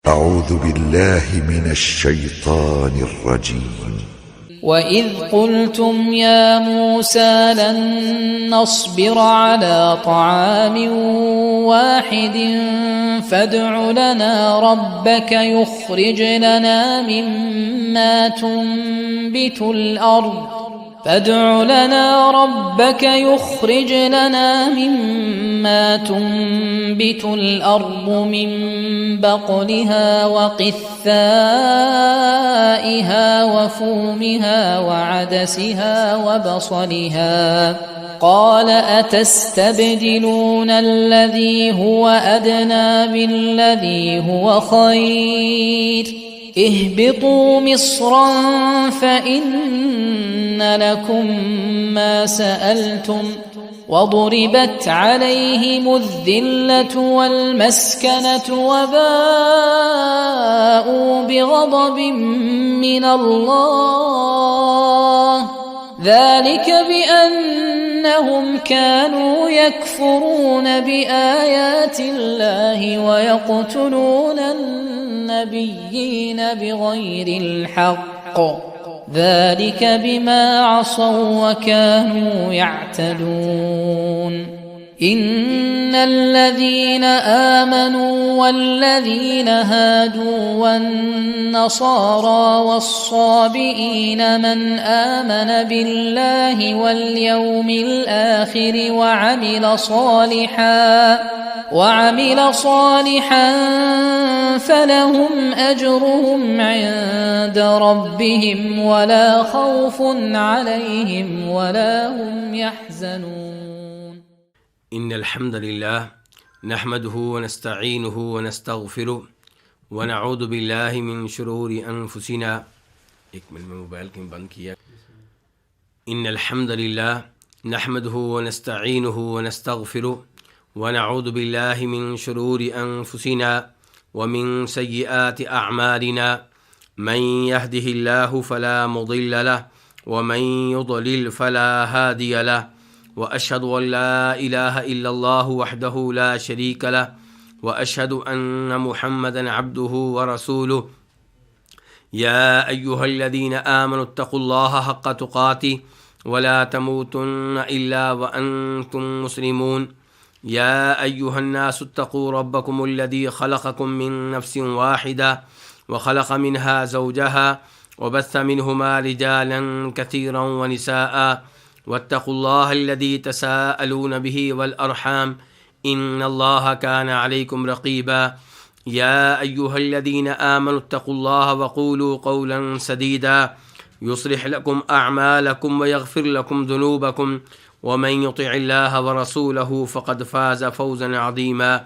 أعوذ بالله من الشيطان الرجيم. وَإِذْ قُلْتُمْ يَا مُوسَى لَن نَّصْبِرَ عَلَىٰ طَعَامٍ وَاحِدٍ فَادْعُ لَنَا رَبَّكَ يُخْرِجْ لَنَا مِمَّا تُنبِتُ الْأَرْضُ مِن بَقْلِهَا وَقِثَّائِهَا وَفُومِهَا وَعَدَسِهَا وَبَصَلِهَا قَالَ أَتَسْتَبْدِلُونَ الَّذِي هُوَ أَدْنَىٰ بِالَّذِي هُوَ خَيْرٌ اهْبِطُوا مِصْرًا فَإِنَّ لَكُم مَّا سَأَلْتُمْ وَضُرِبَتْ عَلَيْهِمُ الذِّلَّةُ وَالْمَسْكَنَةُ وَبَاءُوا بِغَضَبٍ مِّنَ اللَّهِ ذَلِكَ بِأَنَّهُمْ كَانُوا يَكْفُرُونَ بِآيَاتِ اللَّهِ وَيَقْتُلُونَ النَّبِيِّينَ بِغَيْرِ الْحَقِّ ذَلِكَ بِمَا عَصَوا وَّكَانُوا يَعْتَدُونَ إِنَّ الَّذِينَ آمَنُوا وَالَّذِينَ هَادُوا وَالنَّصَارَىٰ وَالصَّابِئِينَ مَنْ آمَنَ بِاللَّهِ وَالْيَوْمِ الْآخِرِ وَعَمِلَ صَالِحًا فَلَهُمْ أَجْرُهُمْ عِندَ رَبِّهِمْ وَلَا خَوْفٌ عَلَيْهِمْ وَلَا هُمْ يَحْزَنُونَ. إن الحمد لله نحمده ونستعينه ونستغفره ونعوذ بالله من شرور أنفسنا. ایک منٹ میں موبائل کو بند کیا. إن الحمد لله نحمده ونستعينه ونستغفره ونعوذ بالله من شرور أنفسنا ومن سيئات أعمالنا. من يهده الله فلا مضل له ومن يضلل فلا هادي له. وأشهد أن لا إله إلا الله وحده لا شريك له وأشهد أن محمدا عبده ورسوله. يا أيها الذين آمنوا اتقوا الله حق تقاته ولا تموتن إلا وأنتم مسلمون. يا أيها الناس اتقوا ربكم الذي خلقكم من نفس واحدة وخلق منها زوجها وبث منهما رجالا كثيرا ونساء واتقوا الله الذي تساءلون به والأرحام إن الله كان عليكم رقيبا. يا أيها الذين آمنوا اتقوا الله وقولوا قولا سديدا يصلح لكم أعمالكم ويغفر لكم ذنوبكم ومن يطع الله ورسوله فقد فاز فوزا عظيما.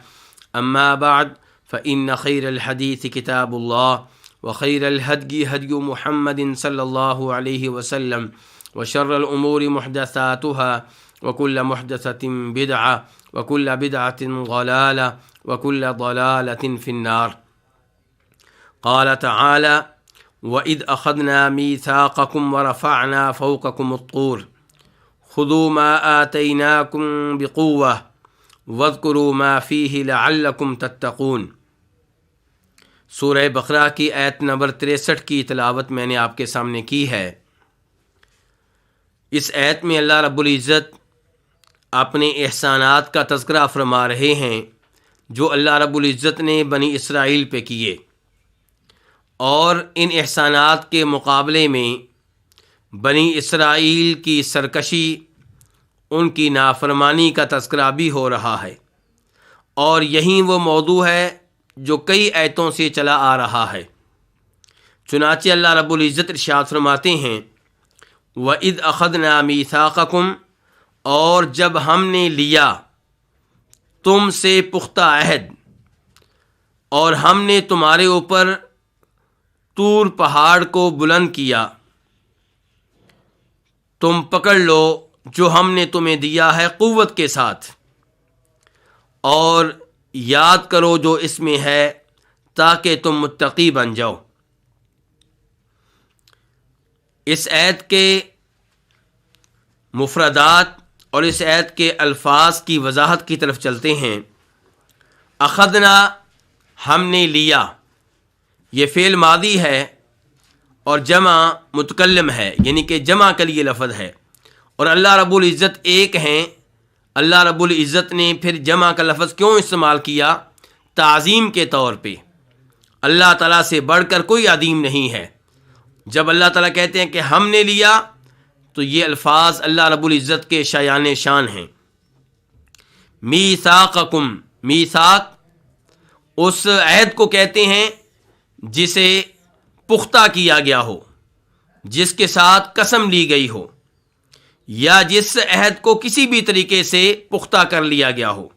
أما بعد فإن خير الحديث كتاب الله وخير الهدي هدي محمد صلى الله عليه وسلم وشر الأمور محدثاتها وكل محدثة بدعة وكل بدعة ضلالة وكل ضلالة في النار. قال تعالى: وإذ أخذنا ميثاقكم ورفعنا فوقكم الطور خذوا ما آتيناكم بقوة واذكروا ما فيه لعلكم تتقون. سورہ بقرہ کی آیت نمبر 63 کی تلاوت میں نے آپ کے سامنے کی ہے. اس آیت میں اللہ رب العزت اپنے احسانات کا تذکرہ فرما رہے ہیں جو اللہ رب العزت نے بنی اسرائیل پہ کیے، اور ان احسانات کے مقابلے میں بنی اسرائیل کی سرکشی، ان کی نافرمانی کا تذکرہ بھی ہو رہا ہے. اور یہی وہ موضوع ہے جو کئی آیتوں سے چلا آ رہا ہے. چنانچہ اللہ رب العزت ارشاد فرماتے ہیں: وَإِذْ أَخَذْنَا مِيثَاقَكُمْ، اور جب ہم نے لیا تم سے پختہ عہد، اور ہم نے تمہارے اوپر طور پہاڑ کو بلند کیا، تم پکڑ لو جو ہم نے تمہیں دیا ہے قوت کے ساتھ، اور یاد کرو جو اس میں ہے تاکہ تم متقی بن جاؤ. اس آیت کے مفردات اور اس آیت کے الفاظ کی وضاحت کی طرف چلتے ہیں. اخذنا، ہم نے لیا، یہ فعل ماضی ہے اور جمع متکلم ہے، یعنی کہ جمع کے لیے لفظ ہے، اور اللہ رب العزت ایک ہیں۔ اللہ رب العزت نے پھر جمع کا لفظ کیوں استعمال کیا؟ تعظیم کے طور پہ۔ اللہ تعالیٰ سے بڑھ کر کوئی عظیم نہیں ہے۔ جب اللہ تعالیٰ کہتے ہیں کہ ہم نے لیا، تو یہ الفاظ اللہ رب العزت کے شایان شان ہیں۔ میثاقکم، میثاق اس عہد کو کہتے ہیں جسے پختہ کیا گیا ہو، جس کے ساتھ قسم لی گئی ہو، یا جس عہد کو کسی بھی طریقے سے پختہ کر لیا گیا ہو۔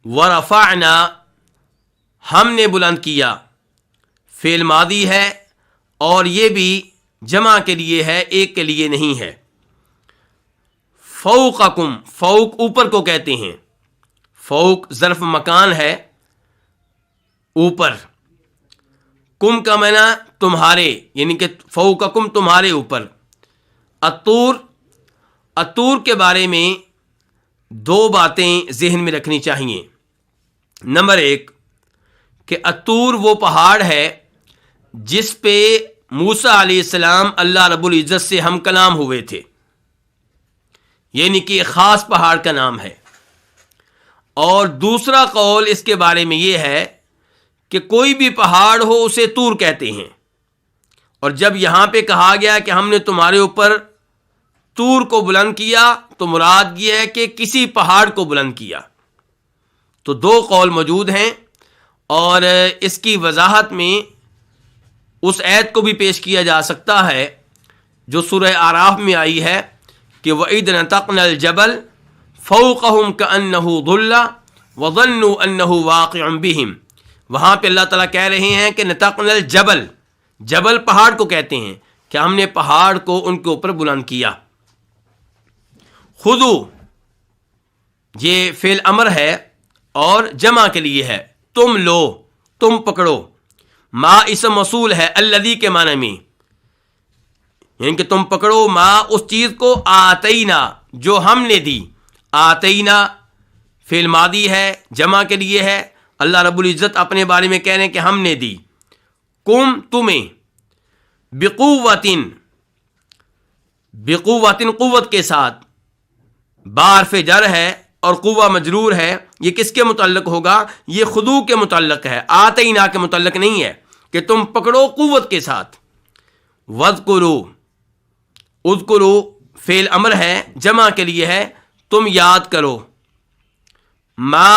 ورفعنا، ہم نے بلند کیا، فعل ماضی ہے اور یہ بھی جمع کے لیے ہے، ایک کے لیے نہیں ہے۔ فوقکم، فوق اوپر کو کہتے ہیں، فوق ظرف مکان ہے، اوپر۔ کم کا معنی تمہارے، یعنی کہ فوقکم تمہارے اوپر۔ الطور، الطور کے بارے میں دو باتیں ذہن میں رکھنی چاہیے۔ نمبر ایک کہ الطور وہ پہاڑ ہے جس پہ موسیٰ علیہ السلام اللہ رب العزت سے ہم کلام ہوئے تھے، یعنی کہ ایک خاص پہاڑ کا نام ہے۔ اور دوسرا قول اس کے بارے میں یہ ہے کہ کوئی بھی پہاڑ ہو اسے طور کہتے ہیں، اور جب یہاں پہ کہا گیا کہ ہم نے تمہارے اوپر طور کو بلند کیا، تو مراد یہ ہے کہ کسی پہاڑ کو بلند کیا۔ تو دو قول موجود ہیں، اور اس کی وضاحت میں اس آیت کو بھی پیش کیا جا سکتا ہے جو سورہ اعراف میں آئی ہے کہ وَإِذْ نَتَقْنَا الْجَبَلَ فَوْقَهُمْ كَأَنَّهُ ظُلَّةٌ وَظَنُّوا أَنَّهُ وَاقِعٌ بِهِمْ۔ وہاں پہ اللہ تعالیٰ کہہ رہے ہیں کہ نَتَقْنَا الْجَبَلَ، جبل پہاڑ کو کہتے ہیں، کہ ہم نے پہاڑ کو ان کے اوپر بلند کیا۔ خُذُوا، یہ فعل امر ہے اور جمع کے لیے ہے، تم لو، تم پکڑو۔ ما اسم موصول ہے الذی کے معنی میں، یعنی کہ تم پکڑو ما اس چیز کو، آتینا جو ہم نے دی۔ آتینا فعل ماضی ہے، جمع کے لیے ہے۔ اللہ رب العزت اپنے بارے میں کہہ رہے ہیں کہ ہم نے دی۔ کم تمہیں، بقوتن، بقوتن قوت کے ساتھ، بارف جر ہے اور قوہ مجرور ہے۔ یہ کس کے متعلق ہوگا؟ یہ خضوع کے متعلق ہے، آتینا کے متعلق نہیں ہے، کہ تم پکڑو قوت کے ساتھ۔ وذکروا، اذکروا فعل امر ہے، جمع کے لیے ہے، تم یاد کرو۔ ما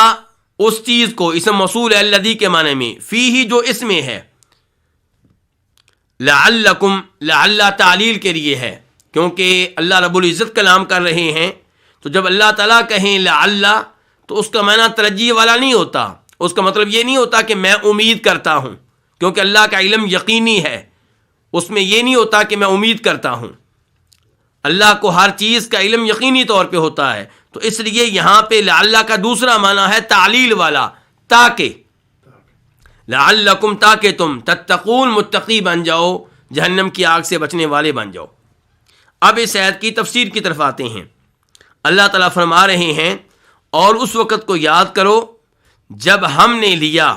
اس چیز کو، اسم موصول ہے الذی کے معنی میں، فیہ جو اس میں ہے۔ لعلکم، لعل تعلیل کے لیے ہے، کیونکہ اللہ رب العزت کلام کر رہے ہیں، تو جب اللہ تعالیٰ کہیں لعل، تو اس کا معنی ترجیح والا نہیں ہوتا، اس کا مطلب یہ نہیں ہوتا کہ میں امید کرتا ہوں، کیونکہ اللہ کا علم یقینی ہے، اس میں یہ نہیں ہوتا کہ میں امید کرتا ہوں۔ اللہ کو ہر چیز کا علم یقینی طور پہ ہوتا ہے، تو اس لیے یہاں پہ لعل کا دوسرا معنی ہے تعلیل والا، تاکہ، لعلکم تاکہ تم، تتقون متقی بن جاؤ، جہنم کی آگ سے بچنے والے بن جاؤ۔ اب اس آیت کی تفسیر کی طرف آتے ہیں۔ اللہ تعالیٰ فرما رہے ہیں اور اس وقت کو یاد کرو جب ہم نے لیا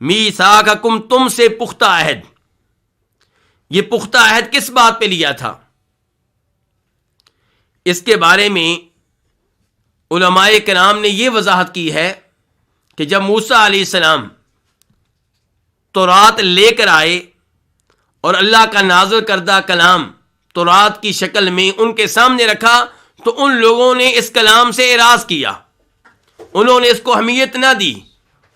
میثاقکم، تم سے پختہ عہد۔ یہ پختہ عہد کس بات پہ لیا تھا؟ اس کے بارے میں علماء کرام نے یہ وضاحت کی ہے کہ جب موسیٰ علیہ السلام تورات لے کر آئے اور اللہ کا نازل کردہ کلام تورات کی شکل میں ان کے سامنے رکھا، تو ان لوگوں نے اس کلام سے اعراض کیا، انہوں نے اس کو اہمیت نہ دی،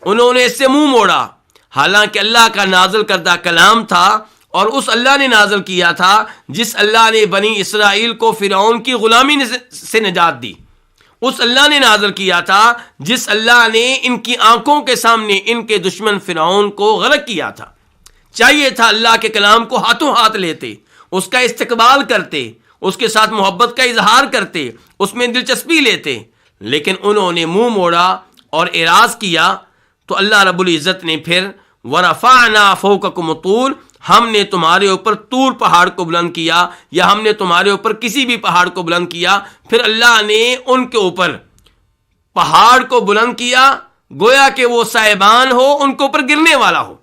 انہوں نے اس سے منہ موڑا، حالانکہ اللہ کا نازل کردہ کلام تھا، اور اس اللہ نے نازل کیا تھا جس اللہ نے بنی اسرائیل کو فرعون کی غلامی سے نجات دی، اس اللہ نے نازل کیا تھا جس اللہ نے ان کی آنکھوں کے سامنے ان کے دشمن فرعون کو غرق کیا تھا۔ چاہیے تھا اللہ کے کلام کو ہاتھوں ہاتھ لیتے، اس کا استقبال کرتے، اس کے ساتھ محبت کا اظہار کرتے، اس میں دلچسپی لیتے، لیکن انہوں نے منہ موڑا اور اعراض کیا۔ تو اللہ رب العزت نے پھر ورفعنا فوقکم الطور، ہم نے تمہارے اوپر طور پہاڑ کو بلند کیا، یا ہم نے تمہارے اوپر کسی بھی پہاڑ کو بلند کیا۔ پھر اللہ نے ان کے اوپر پہاڑ کو بلند کیا، گویا کہ وہ سائبان ہو، ان کے اوپر گرنے والا ہو۔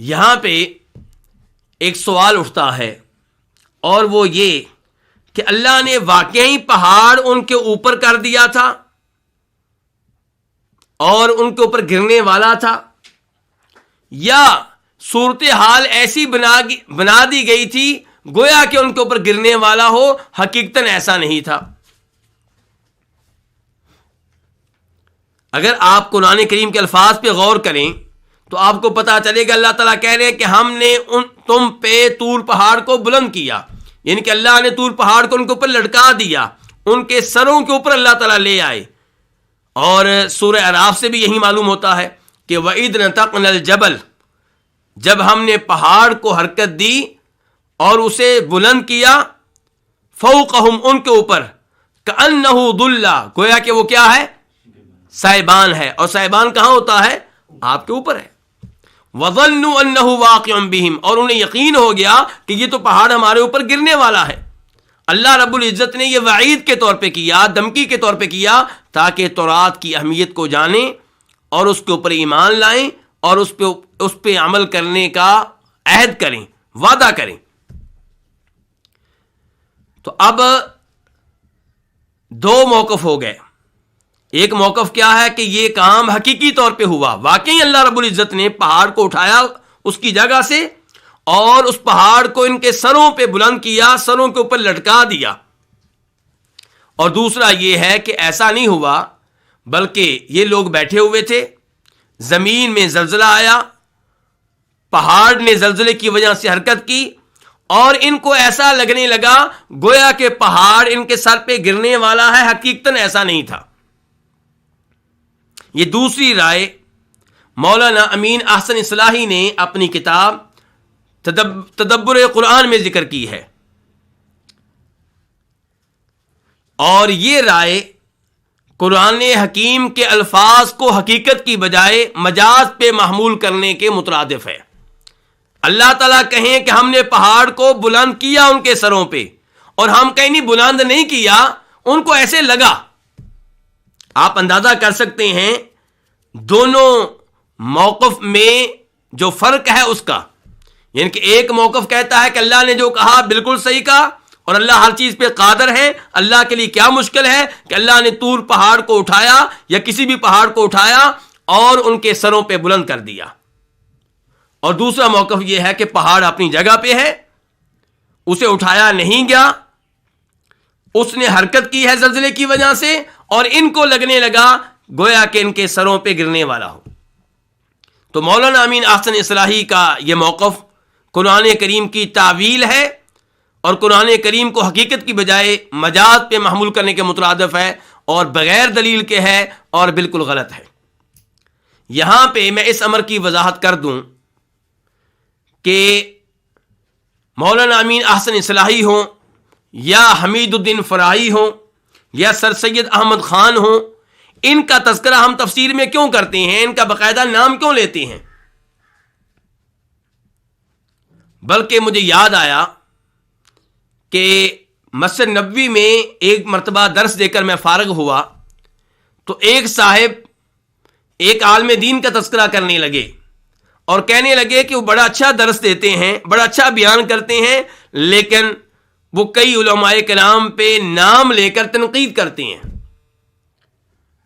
یہاں پہ ایک سوال اٹھتا ہے، اور وہ یہ کہ اللہ نے واقعی پہاڑ ان کے اوپر کر دیا تھا اور ان کے اوپر گرنے والا تھا، یا صورتحال ایسی بنا دی گئی تھی گویا کہ ان کے اوپر گرنے والا ہو، حقیقتاً ایسا نہیں تھا؟ اگر آپ قرآن کریم کے الفاظ پہ غور کریں تو آپ کو پتا چلے گا اللہ تعالیٰ کہہ رہے ہیں کہ ہم نے تم پہ طور پہاڑ کو بلند کیا، یعنی کہ اللہ نے طور پہاڑ کو ان کے اوپر لٹکا دیا، ان کے سروں کے اوپر اللہ تعالیٰ لے آئے۔ اور سورہ اعراف سے بھی یہی معلوم ہوتا ہے کہ وَإِذْ نَتَقْنَا الْجَبَلَ، جب ہم نے پہاڑ کو حرکت دی اور اسے بلند کیا، فوقہم، ان کے اوپر، کأنہ ظلہ، گویا کہ وہ کیا ہے؟ سائبان ہے، اور سائبان کہاں ہوتا ہے؟ آپ کے اوپر ہے۔ وَظَنُّوا أَنَّهُ وَاقِعٌ بِهِمْ، اور انہیں یقین ہو گیا کہ یہ تو پہاڑ ہمارے اوپر گرنے والا ہے۔ اللہ رب العزت نے یہ وعید کے طور پہ کیا، دھمکی کے طور پہ کیا، تاکہ تورات کی اہمیت کو جانیں اور اس کے اوپر ایمان لائیں اور اس پہ عمل کرنے کا عہد کریں، وعدہ کریں۔ تو اب دو موقف ہو گئے۔ ایک موقف کیا ہے کہ یہ کام حقیقی طور پہ ہوا، واقعی اللہ رب العزت نے پہاڑ کو اٹھایا اس کی جگہ سے اور اس پہاڑ کو ان کے سروں پہ بلند کیا، سروں کے اوپر لٹکا دیا۔ اور دوسرا یہ ہے کہ ایسا نہیں ہوا، بلکہ یہ لوگ بیٹھے ہوئے تھے، زمین میں زلزلہ آیا، پہاڑ نے زلزلے کی وجہ سے حرکت کی، اور ان کو ایسا لگنے لگا گویا کہ پہاڑ ان کے سر پہ گرنے والا ہے، حقیقتاً ایسا نہیں تھا۔ یہ دوسری رائے مولانا امین احسن اصلاحی نے اپنی کتاب تدبر قرآن میں ذکر کی ہے، اور یہ رائے قرآن حکیم کے الفاظ کو حقیقت کی بجائے مجاز پہ محمول کرنے کے مترادف ہے۔ اللہ تعالیٰ کہیں کہ ہم نے پہاڑ کو بلند کیا ان کے سروں پہ، اور ہم کہیں نہیں بلند نہیں کیا، ان کو ایسے لگا۔ آپ اندازہ کر سکتے ہیں دونوں موقف میں جو فرق ہے اس کا، یعنی کہ ایک موقف کہتا ہے کہ اللہ نے جو کہا بالکل صحیح کہا اور اللہ ہر چیز پہ قادر ہے، اللہ کے لیے کیا مشکل ہے کہ اللہ نے طور پہاڑ کو اٹھایا یا کسی بھی پہاڑ کو اٹھایا اور ان کے سروں پہ بلند کر دیا۔ اور دوسرا موقف یہ ہے کہ پہاڑ اپنی جگہ پہ ہے، اسے اٹھایا نہیں گیا، اس نے حرکت کی ہے زلزلے کی وجہ سے، اور ان کو لگنے لگا گویا کہ ان کے سروں پہ گرنے والا ہو۔ تو مولانا امین احسن اصلاحی کا یہ موقف قرآن کریم کی تعویل ہے، اور قرآن کریم کو حقیقت کی بجائے مجاز پہ محمول کرنے کے مترادف ہے، اور بغیر دلیل کے ہے، اور بالکل غلط ہے۔ یہاں پہ میں اس امر کی وضاحت کر دوں کہ مولانا امین احسن اصلاحی ہوں یا حمید الدین فرائی ہوں یا سر سید احمد خان ہوں، ان کا تذکرہ ہم تفسیر میں کیوں کرتے ہیں، ان کا باقاعدہ نام کیوں لیتے ہیں؟ بلکہ مجھے یاد آیا کہ مسجد نبوی میں ایک مرتبہ درس دے کر میں فارغ ہوا تو ایک صاحب ایک عالم دین کا تذکرہ کرنے لگے اور کہنے لگے کہ وہ بڑا اچھا درس دیتے ہیں، بڑا اچھا بیان کرتے ہیں، لیکن وہ کئی علماء کرام پہ نام لے کر تنقید کرتے ہیں،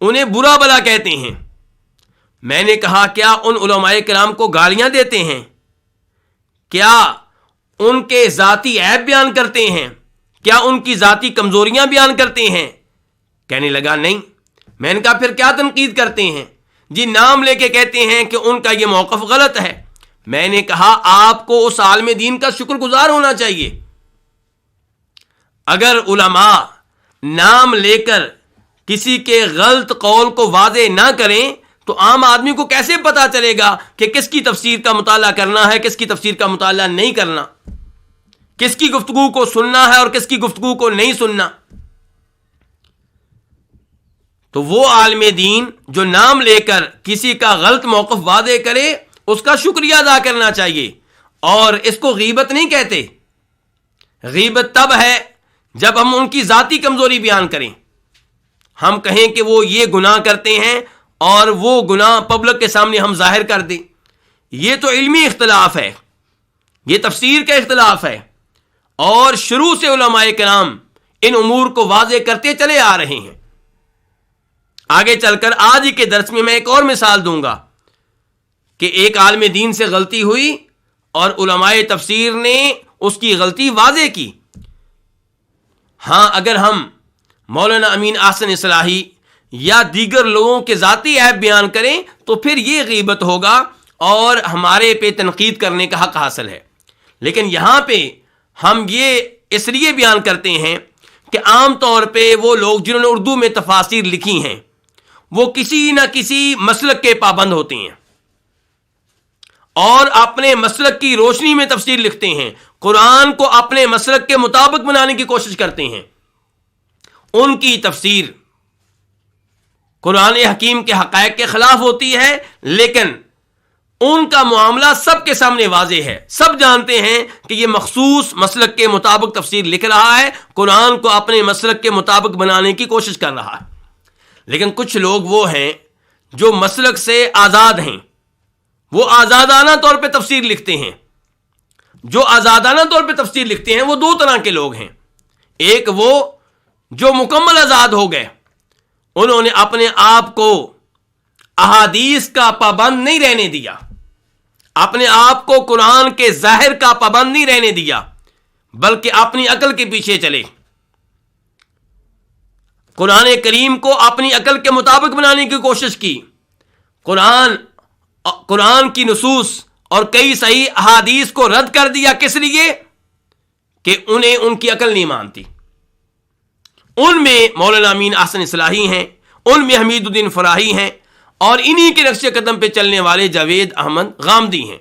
انہیں برا بلا کہتے ہیں۔ میں نے کہا کیا ان علماء کرام کو گالیاں دیتے ہیں؟ کیا ان کے ذاتی عیب بیان کرتے ہیں؟ کیا ان کی ذاتی کمزوریاں بیان کرتے ہیں؟ کہنے لگا نہیں۔ میں نے کہا پھر کیا تنقید کرتے ہیں؟ جی نام لے کے کہتے ہیں کہ ان کا یہ موقف غلط ہے۔ میں نے کہا آپ کو اس عالم دین کا شکر گزار ہونا چاہیے۔ اگر علماء نام لے کر کسی کے غلط قول کو واضح نہ کریں تو عام آدمی کو کیسے پتا چلے گا کہ کس کی تفسیر کا مطالعہ کرنا ہے، کس کی تفسیر کا مطالعہ نہیں کرنا، کس کی گفتگو کو سننا ہے اور کس کی گفتگو کو نہیں سننا؟ تو وہ عالم دین جو نام لے کر کسی کا غلط موقف واضح کرے اس کا شکریہ ادا کرنا چاہیے، اور اس کو غیبت نہیں کہتے۔ غیبت تب ہے جب ہم ان کی ذاتی کمزوری بیان کریں، ہم کہیں کہ وہ یہ گناہ کرتے ہیں اور وہ گناہ پبلک کے سامنے ہم ظاہر کر دیں، یہ تو علمی اختلاف ہے، یہ تفسیر کا اختلاف ہے، اور شروع سے علماء کرام ان امور کو واضح کرتے چلے آ رہے ہیں۔ آگے چل کر آج ہی کے درس میں ایک اور مثال دوں گا کہ ایک عالم دین سے غلطی ہوئی اور علماء تفسیر نے اس کی غلطی واضح کی۔ ہاں، اگر ہم مولانا امین احسن اصلاحی یا دیگر لوگوں کے ذاتی عیب بیان کریں تو پھر یہ غیبت ہوگا اور ہمارے پہ تنقید کرنے کا حق حاصل ہے، لیکن یہاں پہ ہم یہ اس لیے بیان کرتے ہیں کہ عام طور پہ وہ لوگ جنہوں نے اردو میں تفاسیر لکھی ہیں وہ کسی نہ کسی مسلک کے پابند ہوتے ہیں اور اپنے مسلک کی روشنی میں تفسیر لکھتے ہیں، قرآن کو اپنے مسلک کے مطابق بنانے کی کوشش کرتے ہیں۔ ان کی تفسیر قرآن حکیم کے حقائق کے خلاف ہوتی ہے، لیکن ان کا معاملہ سب کے سامنے واضح ہے، سب جانتے ہیں کہ یہ مخصوص مسلک کے مطابق تفسیر لکھ رہا ہے، قرآن کو اپنے مسلک کے مطابق بنانے کی کوشش کر رہا ہے۔ لیکن کچھ لوگ وہ ہیں جو مسلک سے آزاد ہیں، وہ آزادانہ طور پہ تفسیر لکھتے ہیں۔ جو آزادانہ طور پہ تفسیر لکھتے ہیں وہ دو طرح کے لوگ ہیں، ایک وہ جو مکمل آزاد ہو گئے، انہوں نے اپنے آپ کو احادیث کا پابند نہیں رہنے دیا، اپنے آپ کو قرآن کے ظاہر کا پابند نہیں رہنے دیا، بلکہ اپنی عقل کے پیچھے چلے، قرآن کریم کو اپنی عقل کے مطابق بنانے کی کوشش کی، قرآن کی نصوص اور کئی صحیح احادیث کو رد کر دیا۔ کس لیے؟ کہ انہیں ان کی عقل نہیں مانتی۔ ان میں مولانا امین احسن اصلاحی ہیں، ان میں حمید الدین فراہی ہیں، اور انہی کے نقش قدم پہ چلنے والے جاوید احمد غامدی ہیں۔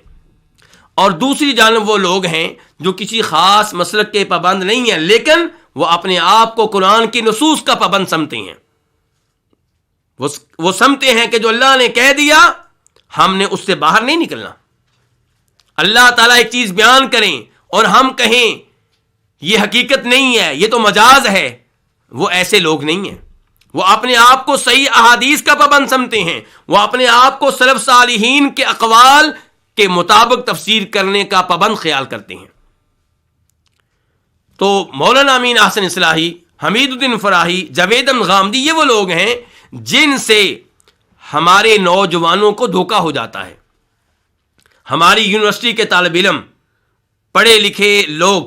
اور دوسری جانب وہ لوگ ہیں جو کسی خاص مسلک کے پابند نہیں ہیں، لیکن وہ اپنے آپ کو قرآن کی نصوص کا پابند سمجھتے ہیں۔ وہ سمجھتے ہیں کہ جو اللہ نے کہہ دیا ہم نے اس سے باہر نہیں نکلنا۔ اللہ تعالیٰ ایک چیز بیان کریں اور ہم کہیں یہ حقیقت نہیں ہے، یہ تو مجاز ہے، وہ ایسے لوگ نہیں ہیں۔ وہ اپنے آپ کو صحیح احادیث کا پابند سمجھتے ہیں، وہ اپنے آپ کو سلف صالحین کے اقوال کے مطابق تفسیر کرنے کا پابند خیال کرتے ہیں۔ تو مولانا امین احسن اصلاحی، حمید الدین فراہی، جاوید احمد غامدی، یہ وہ لوگ ہیں جن سے ہمارے نوجوانوں کو دھوکہ ہو جاتا ہے۔ ہماری یونیورسٹی کے طالب علم، پڑھے لکھے لوگ،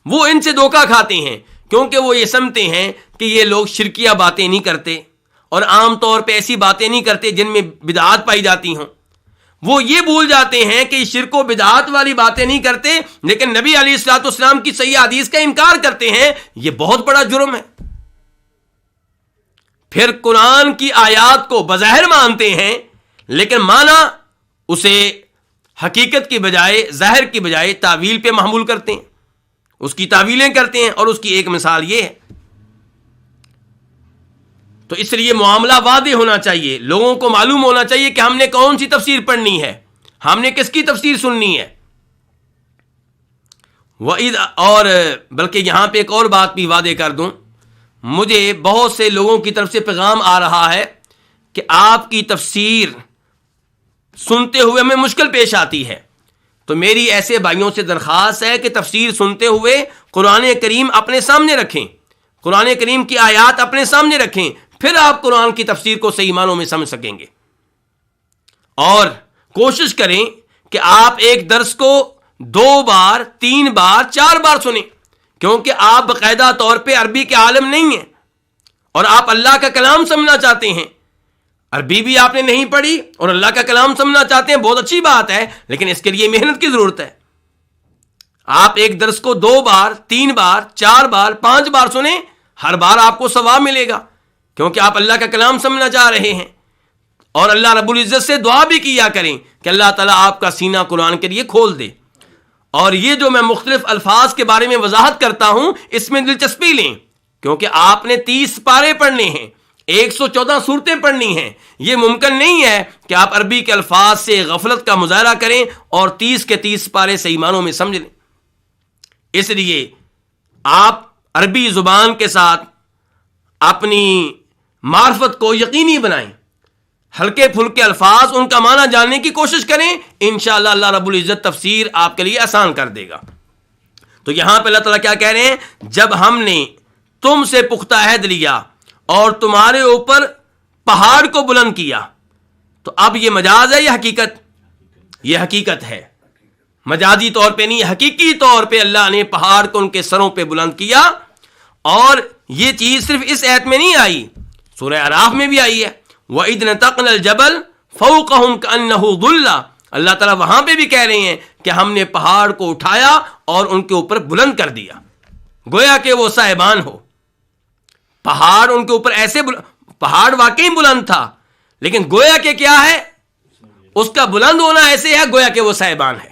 وہ ان سے دھوکہ کھاتے ہیں، کیونکہ وہ یہ سمجھتے ہیں کہ یہ لوگ شرکیہ باتیں نہیں کرتے اور عام طور پہ ایسی باتیں نہیں کرتے جن میں بدعات پائی جاتی ہوں۔ وہ یہ بھول جاتے ہیں کہ شرک و بدعات والی باتیں نہیں کرتے، لیکن نبی علیہ الصلوۃ والسلام کی صحیح حدیث کا انکار کرتے ہیں۔ یہ بہت بڑا جرم ہے۔ پھر قرآن کی آیات کو بظاہر مانتے ہیں، لیکن مانا اسے حقیقت کی بجائے، ظاہر کی بجائے تعویل پہ محمول کرتے ہیں، اس کی تعویلیں کرتے ہیں، اور اس کی ایک مثال یہ ہے۔ تو اس لیے معاملہ واضح ہونا چاہیے، لوگوں کو معلوم ہونا چاہیے کہ ہم نے کون سی تفسیر پڑھنی ہے، ہم نے کس کی تفسیر سننی ہے۔ اور بلکہ یہاں پہ ایک اور بات بھی واضح کر دوں، مجھے بہت سے لوگوں کی طرف سے پیغام آ رہا ہے کہ آپ کی تفسیر سنتے ہوئے ہمیں مشکل پیش آتی ہے۔ تو میری ایسے بھائیوں سے درخواست ہے کہ تفسیر سنتے ہوئے قرآن کریم اپنے سامنے رکھیں، قرآن کریم کی آیات اپنے سامنے رکھیں، پھر آپ قرآن کی تفسیر کو صحیح معنوں میں سمجھ سکیں گے۔ اور کوشش کریں کہ آپ ایک درس کو 2 بار، 3 بار، 4 بار سنیں، کیونکہ آپ باقاعدہ طور پہ عربی کے عالم نہیں ہیں اور آپ اللہ کا کلام سمجھنا چاہتے ہیں۔ عربی بھی آپ نے نہیں پڑھی اور اللہ کا کلام سمجھنا چاہتے ہیں، بہت اچھی بات ہے، لیکن اس کے لیے محنت کی ضرورت ہے۔ آپ ایک درس کو 2 بار، 3 بار، 4 بار، 5 بار سنیں، ہر بار آپ کو ثواب ملے گا، کیونکہ آپ اللہ کا کلام سمجھنا چاہ رہے ہیں۔ اور اللہ رب العزت سے دعا بھی کیا کریں کہ اللہ تعالیٰ آپ کا سینہ قرآن کے لیے کھول دے۔ اور یہ جو میں مختلف الفاظ کے بارے میں وضاحت کرتا ہوں، اس میں دلچسپی لیں، کیونکہ آپ نے 30 پارے پڑھنے ہیں، 114 صورتیں پڑھنی ہیں۔ یہ ممکن نہیں ہے کہ آپ عربی کے الفاظ سے غفلت کا مظاہرہ کریں اور 30 کے 30 پارے صحیح معنوں میں سمجھ لیں۔ اس لیے آپ عربی زبان کے ساتھ اپنی معرفت کو یقینی بنائیں۔ ہلکے پھلکے الفاظ ان کا معنی جاننے کی کوشش کریں، انشاءاللہ اللہ رب العزت تفسیر آپ کے لیے آسان کر دے گا۔ تو یہاں پہ اللہ تعالیٰ کیا کہہ رہے ہیں؟ جب ہم نے تم سے پختہ عہد لیا اور تمہارے اوپر پہاڑ کو بلند کیا، تو اب یہ مجاز ہے یا حقیقت؟ یہ حقیقت ہے، مجازی طور پہ نہیں، حقیقی طور پہ اللہ نے پہاڑ کو ان کے سروں پہ بلند کیا۔ اور یہ چیز صرف اس آیت میں نہیں آئی، سورہ اعراف میں بھی آئی ہے، وَإِذْ نَتَقْنَا الْجَبَلَ فَوْقَهُمْ كَأَنَّهُ ظُلَّةٌ۔ اللہ تعالیٰ وہاں پہ بھی کہہ رہے ہیں کہ ہم نے پہاڑ کو اٹھایا اور ان کے اوپر بلند کر دیا، گویا کہ وہ صاحبان ہو۔ پہاڑ ان کے اوپر ایسے پہاڑ واقعی بلند تھا، لیکن گویا کہ کیا ہے، اس کا بلند ہونا ایسے ہے گویا کہ وہ صاحبان ہے۔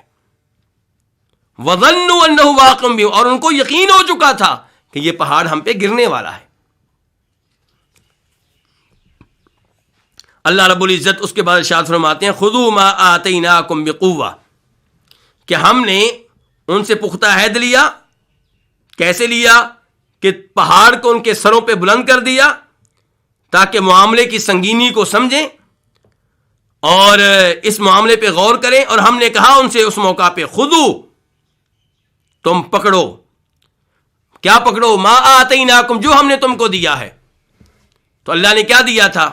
وَظَنُّوا أَنَّهُ وَاقِعٌ بِهِمْ، اور ان کو یقین ہو چکا تھا کہ یہ پہاڑ ہم پہ گرنے والا ہے۔ اللہ رب العزت اس کے بعد ارشاد فرماتے ہیں خذوا ما آتیناکم بقوہ، کہ ہم نے ان سے پختہ عہد لیا۔ کیسے لیا؟ کہ پہاڑ کو ان کے سروں پہ بلند کر دیا تاکہ معاملے کی سنگینی کو سمجھیں اور اس معاملے پہ غور کریں۔ اور ہم نے کہا ان سے اس موقع پہ خذو، تم پکڑو۔ کیا پکڑو؟ ما آتیناکم، جو ہم نے تم کو دیا ہے۔ تو اللہ نے کیا دیا تھا؟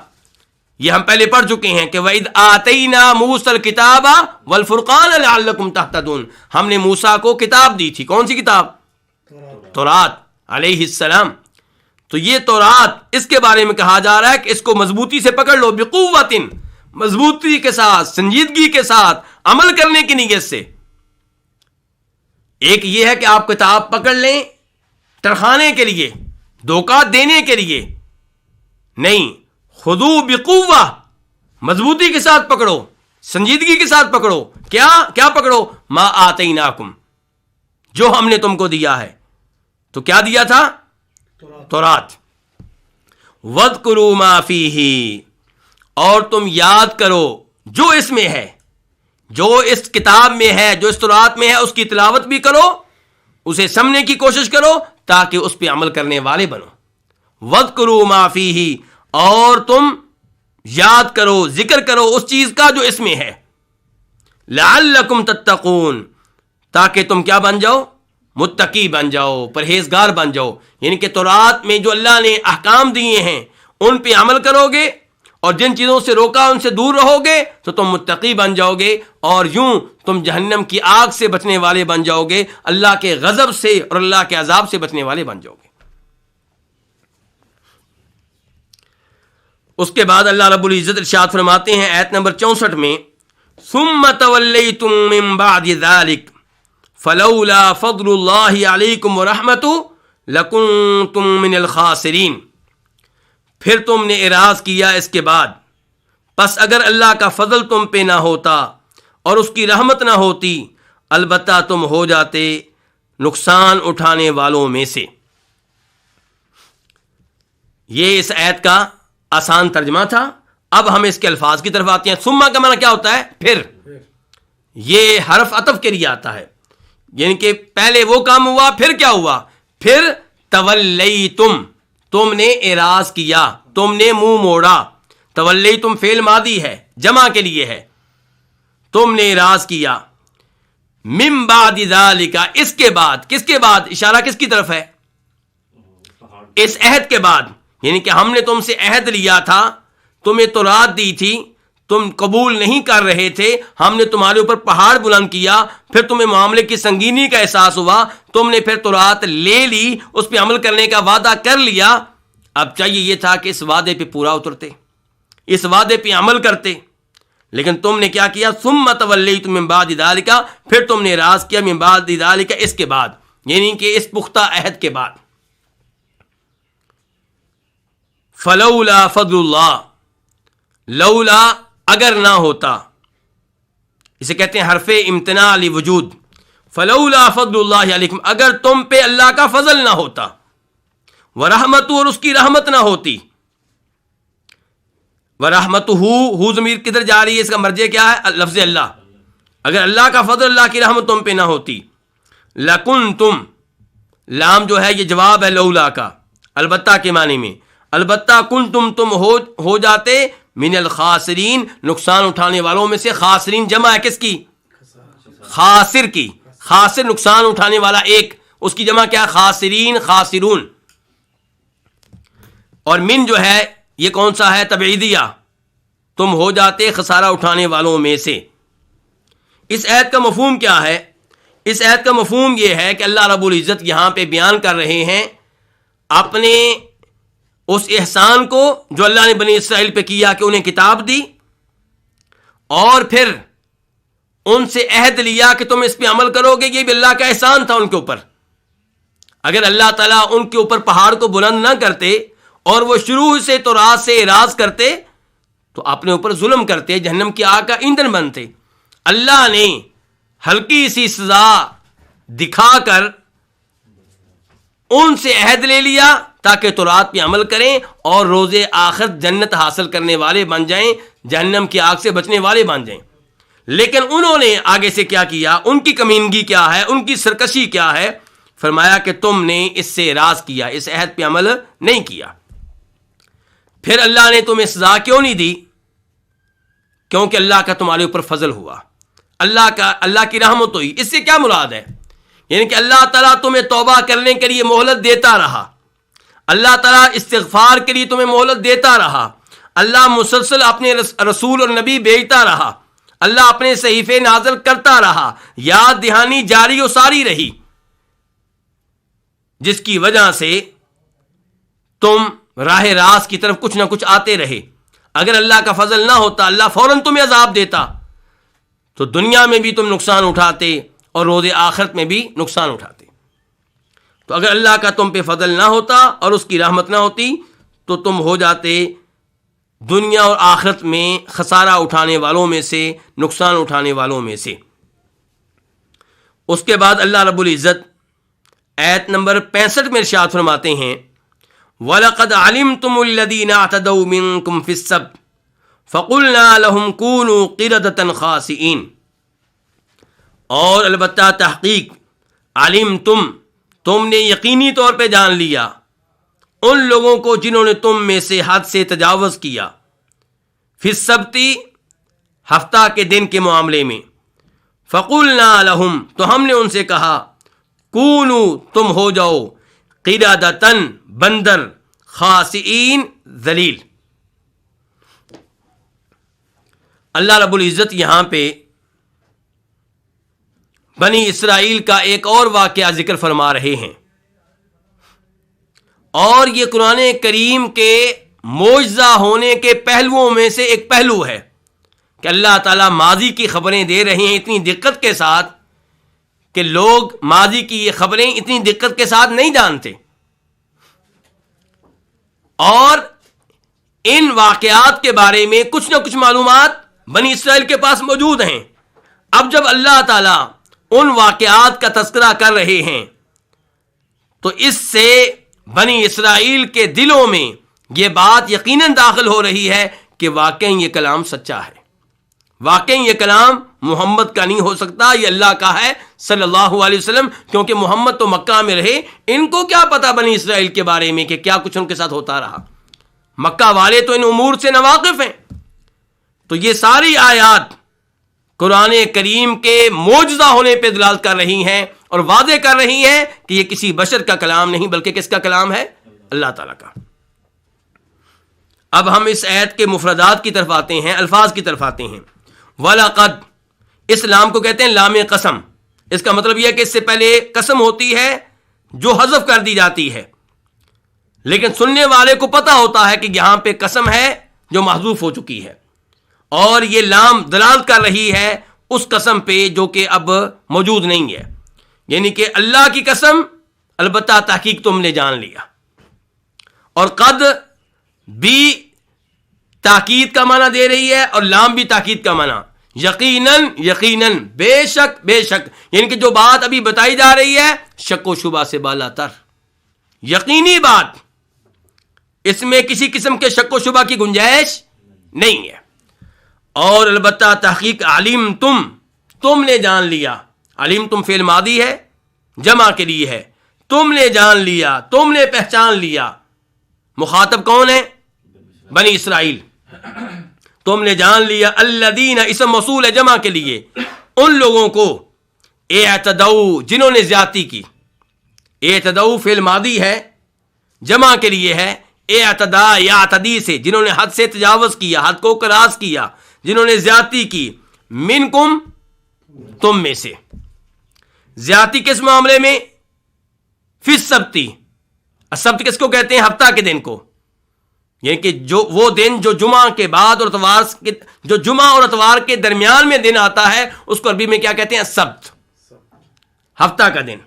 یہ ہم پہلے پڑھ چکے ہیں کہ وَإِذْ آتَيْنَا مُوسَى الْكِتَابَ وَالْفُرْقَانَ لَعَلَّكُمْ تَهْتَدُونَ، ہم نے موسیٰ کو کتاب دی تھی۔ کون سی کتاب؟ تورات علیہ السلام۔ تو یہ تورات، اس کے بارے میں کہا جا رہا ہے کہ اس کو مضبوطی سے پکڑ لو، بقوۃ، مضبوطی کے ساتھ، سنجیدگی کے ساتھ عمل کرنے کی نیت سے۔ ایک یہ ہے کہ آپ کتاب پکڑ لیں ٹرخانے کے لیے، دھوکہ دینے کے لیے نہیں، خذو بقوہ، مضبوطی کے ساتھ پکڑو، سنجیدگی کے ساتھ پکڑو۔ کیا پکڑو؟ ما آتیناکم، جو ہم نے تم کو دیا ہے۔ تو کیا دیا تھا؟ تورات۔ وَاذْكُرُوا مَا فِيهِ، اور تم یاد کرو جو اس میں ہے، جو اس کتاب میں ہے، جو اس تورات میں ہے، اس کی تلاوت بھی کرو، اسے سمجھنے کی کوشش کرو تاکہ اس پہ عمل کرنے والے بنو۔ وَاذْكُرُوا مَا فِيهِ، اور تم یاد کرو، ذکر کرو اس چیز کا جو اس میں ہے۔ لعلکم تتقون، تاکہ تم کیا بن جاؤ؟ متقی بن جاؤ، پرہیزگار بن جاؤ۔ یعنی کہ تورات میں جو اللہ نے احکام دیے ہیں ان پہ عمل کرو گے، اور جن چیزوں سے روکا ان سے دور رہو گے تو تم متقی بن جاؤ گے، اور یوں تم جہنم کی آگ سے بچنے والے بن جاؤ گے، اللہ کے غضب سے اور اللہ کے عذاب سے بچنے والے بن جاؤ گے۔ اس کے بعد اللہ رب العزت ارشاد فرماتے ہیں آیت نمبر 64 میں، ثم تولیتم من بعد ذلک فلولا فضل اللہ علیکم ورحمتہ لکنتم من الخاسرین، پھر تم نے اعراض کیا اس کے بعد، پس اگر اللہ کا فضل تم پہ نہ ہوتا اور اس کی رحمت نہ ہوتی، البتہ تم ہو جاتے نقصان اٹھانے والوں میں سے۔ یہ اس آیت کا آسان ترجمہ تھا۔ اب ہم اس کے الفاظ کی طرف آتے ہیں۔ ثم کا معنی کیا ہوتا ہے؟ پھر۔ یہ حرف عطف کے لیے آتا ہے، یعنی کہ پہلے وہ کام ہوا، پھر کیا ہوا؟ پھر تولیتم، تم نے اعراض کیا، تم نے منہ موڑا۔ تولیتم فعل ماضی ہے، جمع کے لیے ہے، تم نے اعراض کیا۔ من بعد ذالک، اس کے بعد، کس کے بعد؟ اشارہ کس کی طرف ہے؟ اس عہد کے بعد، یعنی کہ ہم نے تم سے عہد لیا تھا، تمہیں تورات دی تھی، تم قبول نہیں کر رہے تھے، ہم نے تمہارے اوپر پہاڑ بلند کیا، پھر تمہیں معاملے کی سنگینی کا احساس ہوا، تم نے پھر تورات لے لی، اس پہ عمل کرنے کا وعدہ کر لیا۔ اب چاہیے یہ تھا کہ اس وعدے پہ پورا اترتے، اس وعدے پہ عمل کرتے، لیکن تم نے کیا کیا؟ ثم تولیتم من بعد ذالک، پھر تم نے اعراض کیا، من بعد ذالک، اس کے بعد، یعنی کہ اس پختہ عہد کے بعد۔ فلولا فضل اللہ، لولا اگر نہ ہوتا، اسے کہتے ہیں حرف امتناع لوجود۔ فلولا فضل اللہ علیکم، اگر تم پہ اللہ کا فضل نہ ہوتا، ورحمتہ، اور اس کی رحمت نہ ہوتی۔ ورحمتہ، ہو ضمیر کدھر جا رہی ہے؟ اس کا مرجع کیا ہے؟ لفظ اللہ۔ اگر اللہ کا فضل، اللہ کی رحمت تم پہ نہ ہوتی، لکنتم، لام جو ہے یہ جواب ہے لولا کا، البتہ کے معنی میں، البتہ کنتم، تم ہو جاتے، من الخاسرین، نقصان اٹھانے والوں میں سے. خاسرین جمع ہے کس کی؟ خاسر کی. خاسر نقصان اٹھانے والا ایک، اس کی جمع کیا ہے؟ خاسرین، خاسرون. اور من جو ہے یہ کون سا ہے؟ تبعیدیہ. تم ہو جاتے خسارہ اٹھانے والوں میں سے. اس آیت کا مفہوم کیا ہے؟ اس آیت کا مفہوم یہ ہے کہ اللہ رب العزت یہاں پہ بیان کر رہے ہیں اپنے اس احسان کو جو اللہ نے بنی اسرائیل پہ کیا کہ انہیں کتاب دی، اور پھر ان سے عہد لیا کہ تم اس پہ عمل کرو گے. یہ بھی اللہ کا احسان تھا ان کے اوپر. اگر اللہ تعالیٰ ان کے اوپر پہاڑ کو بلند نہ کرتے اور وہ شروع سے تو راز سے اعراض کرتے تو اپنے اوپر ظلم کرتے، جہنم کی آگ کا ایندھن بنتے. اللہ نے ہلکی سی سزا دکھا کر ان سے عہد لے لیا تاکہ تورات پہ عمل کریں اور روز آخرت جنت حاصل کرنے والے بن جائیں، جہنم کی آگ سے بچنے والے بن جائیں. لیکن انہوں نے آگے سے کیا کیا؟ ان کی کمینگی کیا ہے؟ ان کی سرکشی کیا ہے؟ فرمایا کہ تم نے اس سے اعراض کیا، اس عہد پہ عمل نہیں کیا. پھر اللہ نے تمہیں سزا کیوں نہیں دی؟ کیونکہ اللہ کا تمہارے اوپر فضل ہوا، اللہ کی رحمت ہوئی. اس سے کیا مراد ہے؟ یعنی کہ اللہ تعالیٰ تمہیں توبہ کرنے کے لیے مہلت دیتا رہا، اللہ تعالیٰ استغفار کے لیے تمہیں مہلت دیتا رہا، اللہ مسلسل اپنے رسول اور نبی بھیجتا رہا، اللہ اپنے صحیفے نازل کرتا رہا، یاد دہانی جاری و ساری رہی، جس کی وجہ سے تم راہ راست کی طرف کچھ نہ کچھ آتے رہے. اگر اللہ کا فضل نہ ہوتا، اللہ فوراً تمہیں عذاب دیتا، تو دنیا میں بھی تم نقصان اٹھاتے اور روز آخرت میں بھی نقصان اٹھاتے. تو اگر اللہ کا تم پہ فضل نہ ہوتا اور اس کی رحمت نہ ہوتی تو تم ہو جاتے دنیا اور آخرت میں خسارہ اٹھانے والوں میں سے، نقصان اٹھانے والوں میں سے. اس کے بعد اللہ رب العزت آیت نمبر 65 میں ارشاد فرماتے ہیں وَلَقَدْ عَلِمْتُمُ الَّذِينَ اعْتَدَوْا مِنْكُمْ فِي السَّبْتِ فَقُلْنَا لَهُمْ كُونُوا قِرَدَةً خَاسِئِينَ. اور البتہ تحقیق تم نے یقینی طور پہ جان لیا ان لوگوں کو جنہوں نے تم میں سے حد سے تجاوز کیا، فی السبت ہفتہ کے دن کے معاملے میں. فَقُلْنَا لَهُمْ تو ہم نے ان سے کہا کونو تم ہو جاؤ قردۃ بندر، خاسئین ذلیل. اللہ رب العزت یہاں پہ بنی اسرائیل کا ایک اور واقعہ ذکر فرما رہے ہیں، اور یہ قرآن کریم کے معجزہ ہونے کے پہلوؤں میں سے ایک پہلو ہے کہ اللہ تعالیٰ ماضی کی خبریں دے رہے ہیں اتنی دقت کے ساتھ کہ لوگ ماضی کی یہ خبریں اتنی دقت کے ساتھ نہیں جانتے، اور ان واقعات کے بارے میں کچھ نہ کچھ معلومات بنی اسرائیل کے پاس موجود ہیں. اب جب اللہ تعالیٰ ان واقعات کا تذکرہ کر رہے ہیں تو اس سے بنی اسرائیل کے دلوں میں یہ بات یقیناً داخل ہو رہی ہے کہ واقعی یہ کلام سچا ہے، واقعی یہ کلام محمد کا نہیں ہو سکتا، یہ اللہ کا ہے صلی اللہ علیہ وسلم. کیونکہ محمد تو مکہ میں رہے، ان کو کیا پتا بنی اسرائیل کے بارے میں کہ کیا کچھ ان کے ساتھ ہوتا رہا. مکہ والے تو ان امور سے ناواقف ہیں. تو یہ ساری آیات قرآن کریم کے معجزہ ہونے پہ دلالت کر رہی ہیں اور واضح کر رہی ہیں کہ یہ کسی بشر کا کلام نہیں بلکہ کس کا کلام ہے؟ اللہ تعالیٰ کا. اب ہم اس آیت کے مفردات کی طرف آتے ہیں، الفاظ کی طرف آتے ہیں. وَلَقَدْ اس لام کو کہتے ہیں لام قسم. اس کا مطلب یہ ہے کہ اس سے پہلے قسم ہوتی ہے جو حذف کر دی جاتی ہے، لیکن سننے والے کو پتا ہوتا ہے کہ یہاں پہ قسم ہے جو محذوف ہو چکی ہے، اور یہ لام دلالت کر رہی ہے اس قسم پہ جو کہ اب موجود نہیں ہے. یعنی کہ اللہ کی قسم، البتہ تحقیق تم نے جان لیا. اور قد بھی تاکید کا معنی دے رہی ہے اور لام بھی تاکید کا معنی. یقیناً بے شک یعنی کہ جو بات ابھی بتائی جا رہی ہے شک و شبہ سے بالا تر، یقینی بات، اس میں کسی قسم کے شک و شبہ کی گنجائش نہیں ہے. اور البتہ تحقیق علیم تم نے جان لیا. علیم تم فعل ماضی ہے، جمع کے لیے ہے. تم نے جان لیا، تم نے پہچان لیا. مخاطب کون ہے؟ بنی اسرائیل. تم نے جان لیا الذین اسم موصول ہے جمع کے لیے ان لوگوں کو اعتدوا جنہوں نے زیادتی کی. اعتدوا فعل ماضی ہے جمع کے لیے ہے اعتدا یعتدی سے جنہوں نے حد سے تجاوز کیا حد کو کراس کیا جنہوں نے زیادتی کی منکم تم میں سے. زیادتی کس معاملے میں؟ فی السبت. السبت کس کو کہتے ہیں؟ ہفتہ کے دن کو. یعنی کہ جو وہ دن جو جمعہ کے بعد اور اتوار جو جمعہ اور اتوار کے درمیان میں دن آتا ہے اس کو عربی میں کیا کہتے ہیں؟ السبت. ہفتہ کا دن.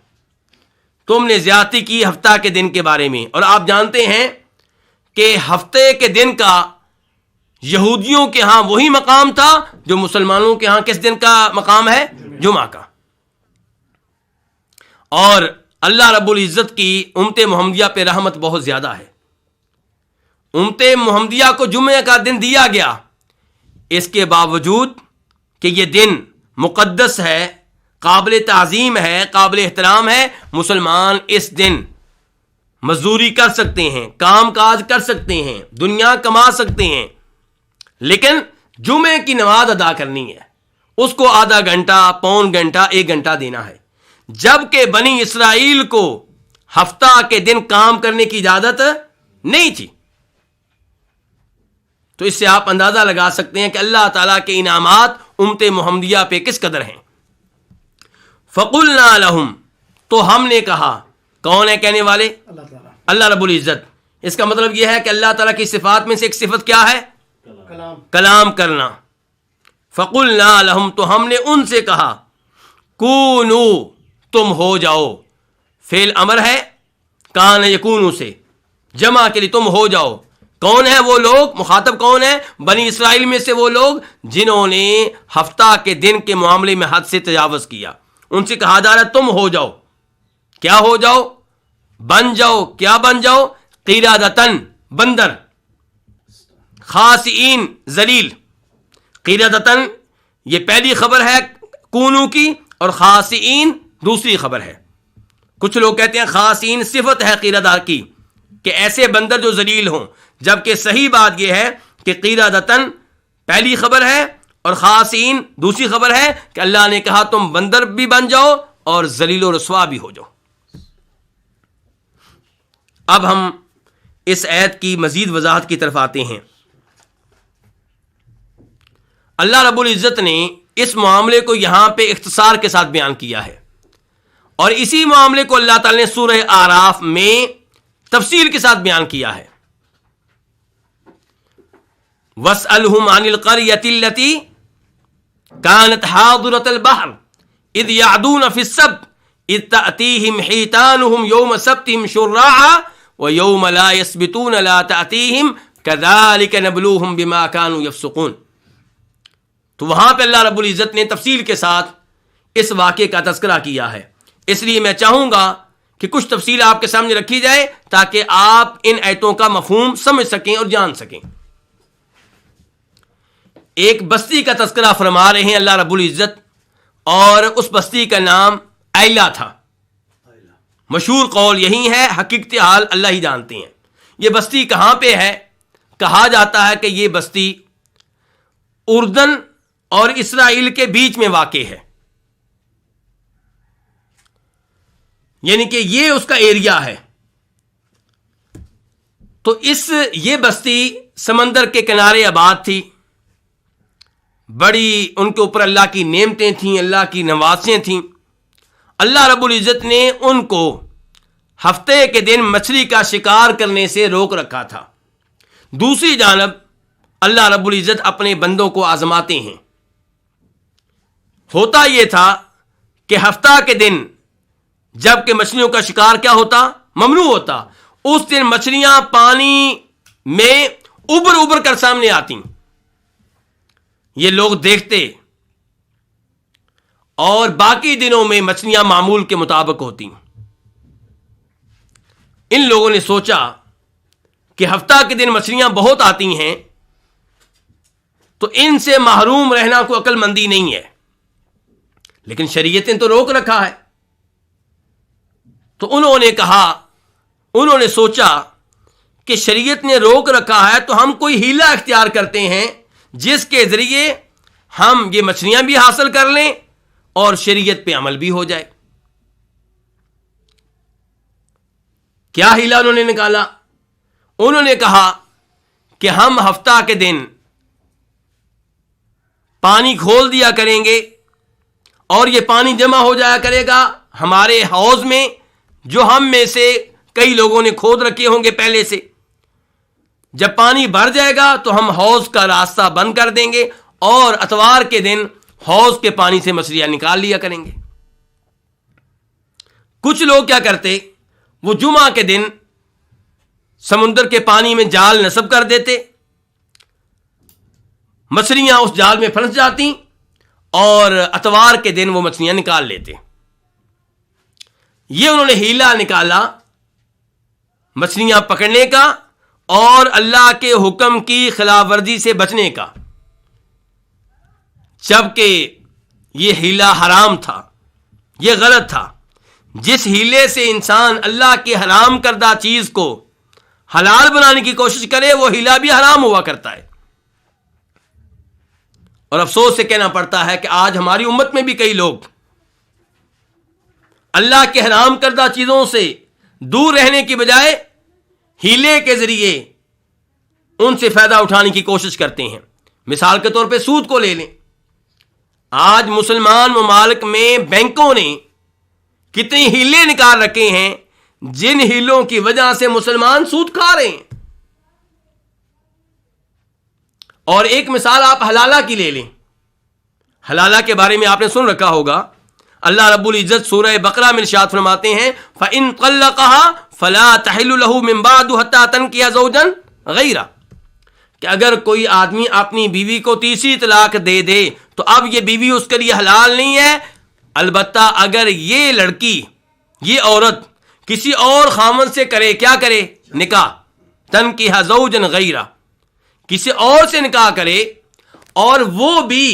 تم نے زیادتی کی ہفتہ کے دن کے بارے میں. اور آپ جانتے ہیں کہ ہفتے کے دن کا یہودیوں کے ہاں وہی مقام تھا جو مسلمانوں کے ہاں کس دن کا مقام ہے؟ جمعہ کا. اور اللہ رب العزت کی امت محمدیہ پہ رحمت بہت زیادہ ہے. امت محمدیہ کو جمعہ کا دن دیا گیا اس کے باوجود کہ یہ دن مقدس ہے قابل تعظیم ہے قابل احترام ہے. مسلمان اس دن مزدوری کر سکتے ہیں کام کاج کر سکتے ہیں دنیا کما سکتے ہیں لیکن جمعے کی نماز ادا کرنی ہے اس کو آدھا گھنٹہ پون گھنٹہ 1 گھنٹہ دینا ہے. جبکہ بنی اسرائیل کو ہفتہ کے دن کام کرنے کی اجازت نہیں تھی. تو اس سے آپ اندازہ لگا سکتے ہیں کہ اللہ تعالیٰ کے انعامات امت محمدیہ پہ کس قدر ہیں. فَقُلْنَا لَهُمْ تو ہم نے کہا. کون ہے کہنے والے؟ اللہ رب العزت. اس کا مطلب یہ ہے کہ اللہ تعالیٰ کی صفات میں سے ایک صفت کیا ہے؟ کلام کرنا. فَقُلْنَا لَهُمْ تو ہم نے ان سے کہا کونوا تم ہو جاؤ. فعل امر ہے کان یکونو سے جمع کے لیے تم ہو جاؤ. کون ہے وہ لوگ؟ مخاطب کون ہے؟ بنی اسرائیل میں سے وہ لوگ جنہوں نے ہفتہ کے دن کے معاملے میں حد سے تجاوز کیا. ان سے کہا جا رہا ہے تم ہو جاؤ. کیا ہو جاؤ؟ بن جاؤ. کیا بن جاؤ؟ قیرادتن بندر خاسئین ذلیل. قیرادتن یہ پہلی خبر ہے کونو کی اور خاسئین دوسری خبر ہے. کچھ لوگ کہتے ہیں خاسئین صفت ہے قیرادہ کی کہ ایسے بندر جو ذلیل ہوں جبکہ صحیح بات یہ ہے کہ قیرادتن پہلی خبر ہے اور خاسئین دوسری خبر ہے کہ اللہ نے کہا تم بندر بھی بن جاؤ اور ذلیل و رسوا بھی ہو جاؤ. اب ہم اس آیت کی مزید وضاحت کی طرف آتے ہیں. اللہ رب العزت نے اس معاملے کو یہاں پہ اختصار کے ساتھ بیان کیا ہے اور اسی معاملے کو اللہ تعالی نے سورہ اعراف میں تفصیل کے ساتھ بیان کیا ہے. وَاسْأَلْهُمْ عَنِ الْقَرْيَةِ الَّتِي كَانَتْ حَاضِرَةَ الْبَحْرِ إِذْ يَعْدُونَ فِي السَّبْتِ إِذْ تَأْتِيهِمْ حِيتَانُهُمْ يَوْمَ سَبْتِهِمْ شُرَّاعًا وَيَوْمَ لَا يَسْبِتُونَ لَا تَأْتِيهِمْ كَذَلِكَ نَبْلُوهُمْ بِمَا كَانُوا يَفْسُقُونَ. تو وہاں پہ اللہ رب العزت نے تفصیل کے ساتھ اس واقعے کا تذکرہ کیا ہے. اس لیے میں چاہوں گا کہ کچھ تفصیل آپ کے سامنے رکھی جائے تاکہ آپ ان آیتوں کا مفہوم سمجھ سکیں اور جان سکیں. ایک بستی کا تذکرہ فرما رہے ہیں اللہ رب العزت اور اس بستی کا نام ایلا تھا. مشہور قول یہی ہے حقیقت حال اللہ ہی جانتے ہیں. یہ بستی کہاں پہ ہے؟ کہا جاتا ہے کہ یہ بستی اردن اور اسرائیل کے بیچ میں واقع ہے. یعنی کہ یہ اس کا ایریا ہے. تو یہ بستی سمندر کے کنارے آباد تھی. بڑی ان کے اوپر اللہ کی نعمتیں تھیں اللہ کی نوازشیں تھیں. اللہ رب العزت نے ان کو ہفتے کے دن مچھلی کا شکار کرنے سے روک رکھا تھا. دوسری جانب اللہ رب العزت اپنے بندوں کو آزماتے ہیں. ہوتا یہ تھا کہ ہفتہ کے دن جب کہ مچھلیوں کا شکار کیا ہوتا؟ ممنوع ہوتا. اس دن مچھلیاں پانی میں ابر کر سامنے آتی. یہ لوگ دیکھتے اور باقی دنوں میں مچھلیاں معمول کے مطابق ہوتی. ان لوگوں نے سوچا کہ ہفتہ کے دن مچھلیاں بہت آتی ہیں تو ان سے محروم رہنا کوئی عقل مندی نہیں ہے. لیکن شریعت نے تو روک رکھا ہے. تو انہوں نے سوچا کہ شریعت نے روک رکھا ہے تو ہم کوئی ہیلا اختیار کرتے ہیں جس کے ذریعے ہم یہ مچھلیاں بھی حاصل کر لیں اور شریعت پہ عمل بھی ہو جائے۔ کیا ہیلا انہوں نے نکالا؟ انہوں نے کہا کہ ہم ہفتہ کے دن پانی کھول دیا کریں گے اور یہ پانی جمع ہو جایا کرے گا ہمارے حوض میں، جو ہم میں سے کئی لوگوں نے کھود رکھے ہوں گے پہلے سے۔ جب پانی بھر جائے گا تو ہم حوض کا راستہ بند کر دیں گے اور اتوار کے دن حوض کے پانی سے مچھلیاں نکال لیا کریں گے۔ کچھ لوگ کیا کرتے، وہ جمعہ کے دن سمندر کے پانی میں جال نصب کر دیتے، مچھلیاں اس جال میں پھنس جاتی اور اتوار کے دن وہ مچھلیاں نکال لیتے۔ یہ انہوں نے ہیلا نکالا مچھلیاں پکڑنے کا اور اللہ کے حکم کی خلاف ورزی سے بچنے کا، جبکہ یہ ہیلا حرام تھا، یہ غلط تھا۔ جس ہیلے سے انسان اللہ کی حرام کردہ چیز کو حلال بنانے کی کوشش کرے وہ ہیلا بھی حرام ہوا کرتا ہے۔ اور افسوس سے کہنا پڑتا ہے کہ آج ہماری امت میں بھی کئی لوگ اللہ کے حرام کردہ چیزوں سے دور رہنے کی بجائے ہیلے کے ذریعے ان سے فائدہ اٹھانے کی کوشش کرتے ہیں۔ مثال کے طور پہ سود کو لے لیں۔ آج مسلمان ممالک میں بینکوں نے کتنی ہیلے نکال رکھے ہیں جن ہیلوں کی وجہ سے مسلمان سود کھا رہے ہیں۔ اور ایک مثال آپ حلالہ کی لے لیں۔ حلالہ کے بارے میں آپ نے سن رکھا ہوگا، اللہ رب العزت سورہ بقرہ میں ارشاد فرماتے ہیں فَإِن طَلَّقَهَا فَلَا تَحِلُّ لَهُ مِن بَعْدُ حَتَّى تَنكِحَ زَوْجًا غَيْرَهُ، کہ اگر کوئی آدمی اپنی بیوی کو تیسری طلاق دے دے تو اب یہ بیوی اس کے لیے حلال نہیں ہے، البتہ اگر یہ لڑکی، یہ عورت کسی اور خامن سے کرے، کیا کرے؟ نکاح، تنکیہ زوجن غیرہ، کسی اور سے نکاح کرے اور وہ بھی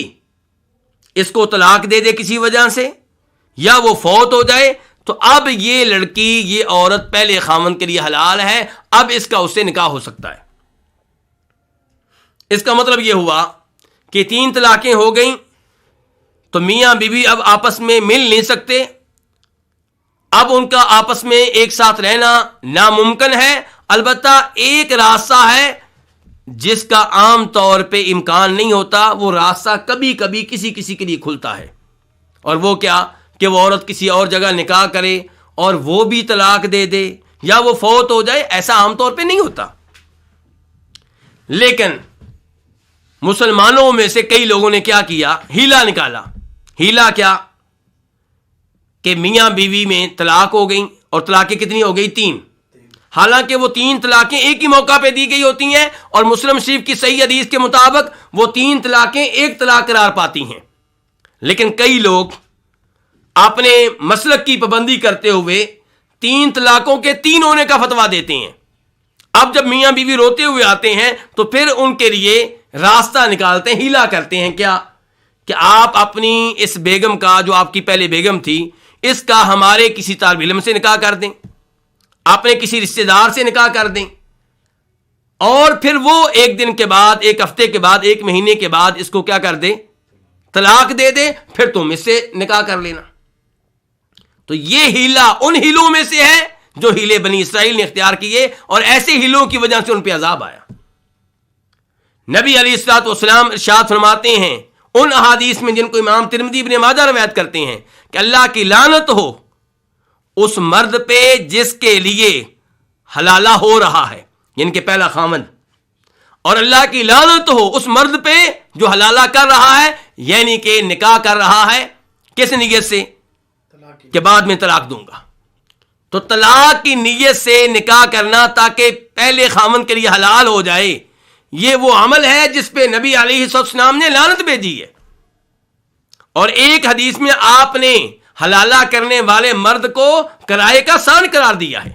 اس کو طلاق دے دے کسی وجہ سے یا وہ فوت ہو جائے، تو اب یہ لڑکی، یہ عورت پہلے خامن کے لیے حلال ہے، اب اس کا اس سے نکاح ہو سکتا ہے۔ اس کا مطلب یہ ہوا کہ 3 طلاقیں ہو گئیں تو میاں بیوی اب آپس میں مل نہیں سکتے، اب ان کا آپس میں ایک ساتھ رہنا ناممکن ہے۔ البتہ ایک راستہ ہے جس کا عام طور پہ امکان نہیں ہوتا، وہ راستہ کبھی کبھی کسی کے لیے کھلتا ہے، اور وہ کیا کہ وہ عورت کسی اور جگہ نکاح کرے اور وہ بھی طلاق دے دے یا وہ فوت ہو جائے۔ ایسا عام طور پہ نہیں ہوتا، لیکن مسلمانوں میں سے کئی لوگوں نے کیا کیا؟ ہیلا نکالا۔ ہیلا کیا کہ میاں بیوی میں طلاق ہو گئی، اور طلاقیں کتنی ہو گئی؟ 3۔ حالانکہ وہ 3 طلاقیں ایک ہی موقع پہ دی گئی ہوتی ہیں، اور مسلم شریف کی صحیح حدیث کے مطابق وہ 3 طلاقیں ایک طلاق قرار پاتی ہیں۔ لیکن کئی لوگ اپنے مسلک کی پابندی کرتے ہوئے 3 طلاقوں کے 3 ہونے کا فتویٰ دیتے ہیں۔ اب جب میاں بیوی روتے ہوئے آتے ہیں تو پھر ان کے لیے راستہ نکالتے ہیں، ہیلا کرتے ہیں، کیا کہ آپ اپنی اس بیگم کا، جو آپ کی پہلے بیگم تھی، اس کا ہمارے کسی طالب علم سے نکاح کر دیں، اپنے کسی رشتہ دار سے نکاح کر دیں، اور پھر وہ ایک دن کے بعد، ایک ہفتے کے بعد، ایک مہینے کے بعد اس کو کیا کر دے؟ طلاق دے دے، پھر تم اس سے نکاح کر لینا۔ تو یہ ہیلا ان ہیلوں میں سے ہے جو ہیلے بنی اسرائیل نے اختیار کیے، اور ایسے ہیلوں کی وجہ سے ان پہ عذاب آیا۔ نبی علیہ الصلوۃ والسلام ارشاد فرماتے ہیں ان احادیث میں جن کو امام ترمذی ابن ماجہ روایت کرتے ہیں کہ اللہ کی لعنت ہو اس مرد پہ جس کے لیے حلالہ ہو رہا ہے، یعنی کہ پہلا خامند، اور اللہ کی لعنت ہو اس مرد پہ جو حلالہ کر رہا ہے، یعنی کہ نکاح کر رہا ہے، کس نیت سے؟ کہ بعد میں طلاق دوں گا۔ تو طلاق کی نیت سے نکاح کرنا تاکہ پہلے خامند کے لیے حلال ہو جائے، یہ وہ عمل ہے جس پہ نبی علیہ السلام نے لعنت بھیجی ہے۔ اور ایک حدیث میں آپ نے حلالہ کرنے والے مرد کو کرائے کا سان قرار دیا ہے۔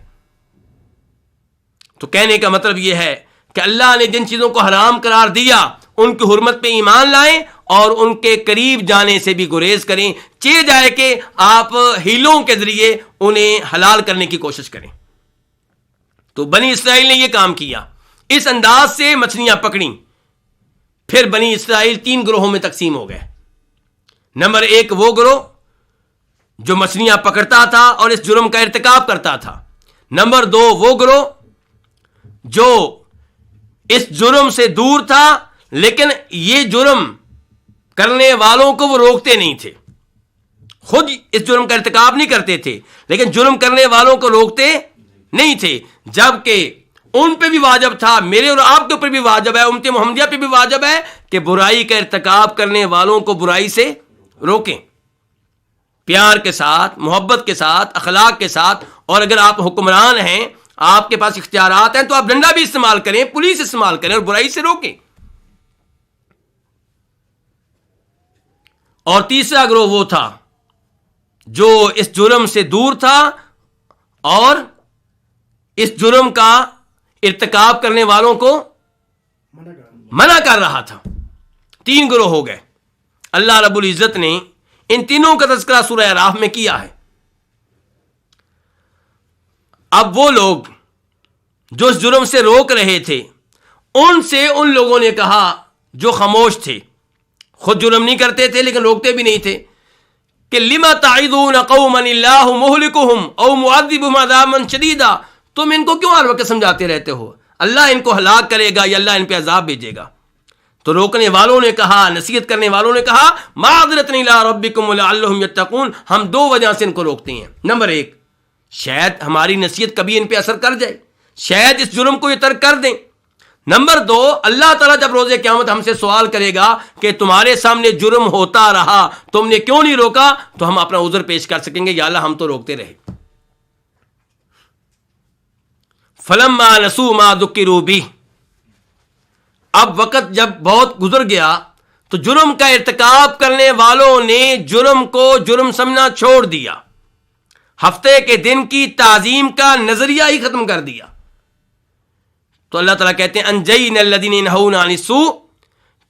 تو کہنے کا مطلب یہ ہے کہ اللہ نے جن چیزوں کو حرام قرار دیا ان کی حرمت پہ ایمان لائیں اور ان کے قریب جانے سے بھی گریز کریں، چہ جائے کہ آپ ہیلوں کے ذریعے انہیں حلال کرنے کی کوشش کریں۔ تو بنی اسرائیل نے یہ کام کیا، اس انداز سے مچھلیاں پکڑیں، پھر بنی اسرائیل 3 گروہوں میں تقسیم ہو گئے. نمبر 1 وہ گروہ جو مچھلیاں پکڑتا تھا اور اس جرم کا ارتکاب کرتا تھا. نمبر 2 وہ گروہ جو اس جرم سے دور تھا لیکن یہ جرم کرنے والوں کو وہ روکتے نہیں تھے, خود اس جرم کا ارتکاب نہیں کرتے تھے لیکن جرم کرنے والوں کو روکتے نہیں تھے, جبکہ ان پہ بھی واجب تھا, میرے اور آپ کے اوپر بھی واجب ہے, امت محمدیہ پہ بھی واجب ہے کہ برائی کا ارتکاب کرنے والوں کو برائی سے روکیں, پیار کے ساتھ, محبت کے ساتھ, اخلاق کے ساتھ. اور اگر آپ حکمران ہیں, آپ کے پاس اختیارات ہیں, تو آپ ڈنڈا بھی استعمال کریں, پولیس استعمال کریں اور برائی سے روکیں. اور تیسرا گروہ وہ تھا جو اس جرم سے دور تھا اور اس جرم کا ارتکاب کرنے والوں کو منع کر رہا تھا. 3 گروہ ہو گئے. اللہ رب العزت نے ان تینوں کا تذکرہ سورہ اعراف میں کیا ہے. اب وہ لوگ جو اس جرم سے روک رہے تھے, ان سے ان لوگوں نے کہا جو خاموش تھے, خود جرم نہیں کرتے تھے لیکن روکتے بھی نہیں تھے, کہ لما تعظون قوما اللہ مہلکہم او معذبہم عذابا شدیدا, تم ان کو کیوں ہر وقت سمجھاتے رہتے ہو, اللہ ان کو ہلاک کرے گا یا اللہ ان پہ عذاب بھیجے گا. تو روکنے والوں نے کہا, نصیحت کرنے والوں نے کہا معذرۃ الی ربکم لعلہم یتقون, ہم 2 وجہ سے ان کو روکتے ہیں. نمبر 1, شاید ہماری نصیحت کبھی ان پہ اثر کر جائے, شاید اس جرم کو یہ ترک کر دیں. نمبر 2, اللہ تعالیٰ جب روز قیامت ہم سے سوال کرے گا کہ تمہارے سامنے جرم ہوتا رہا, تم نے کیوں نہیں روکا, تو ہم اپنا عذر پیش کر سکیں گے, یا اللہ ہم تو روکتے رہے. فلما نسوا ما ذکروا بہ, اب وقت جب بہت گزر گیا تو جرم کا ارتکاب کرنے والوں نے جرم کو جرم سمجھنا چھوڑ دیا, ہفتے کے دن کی تعظیم کا نظریہ ہی ختم کر دیا. تو اللہ تعالیٰ کہتے ہیں انجینا الذین ینہون عن السوء,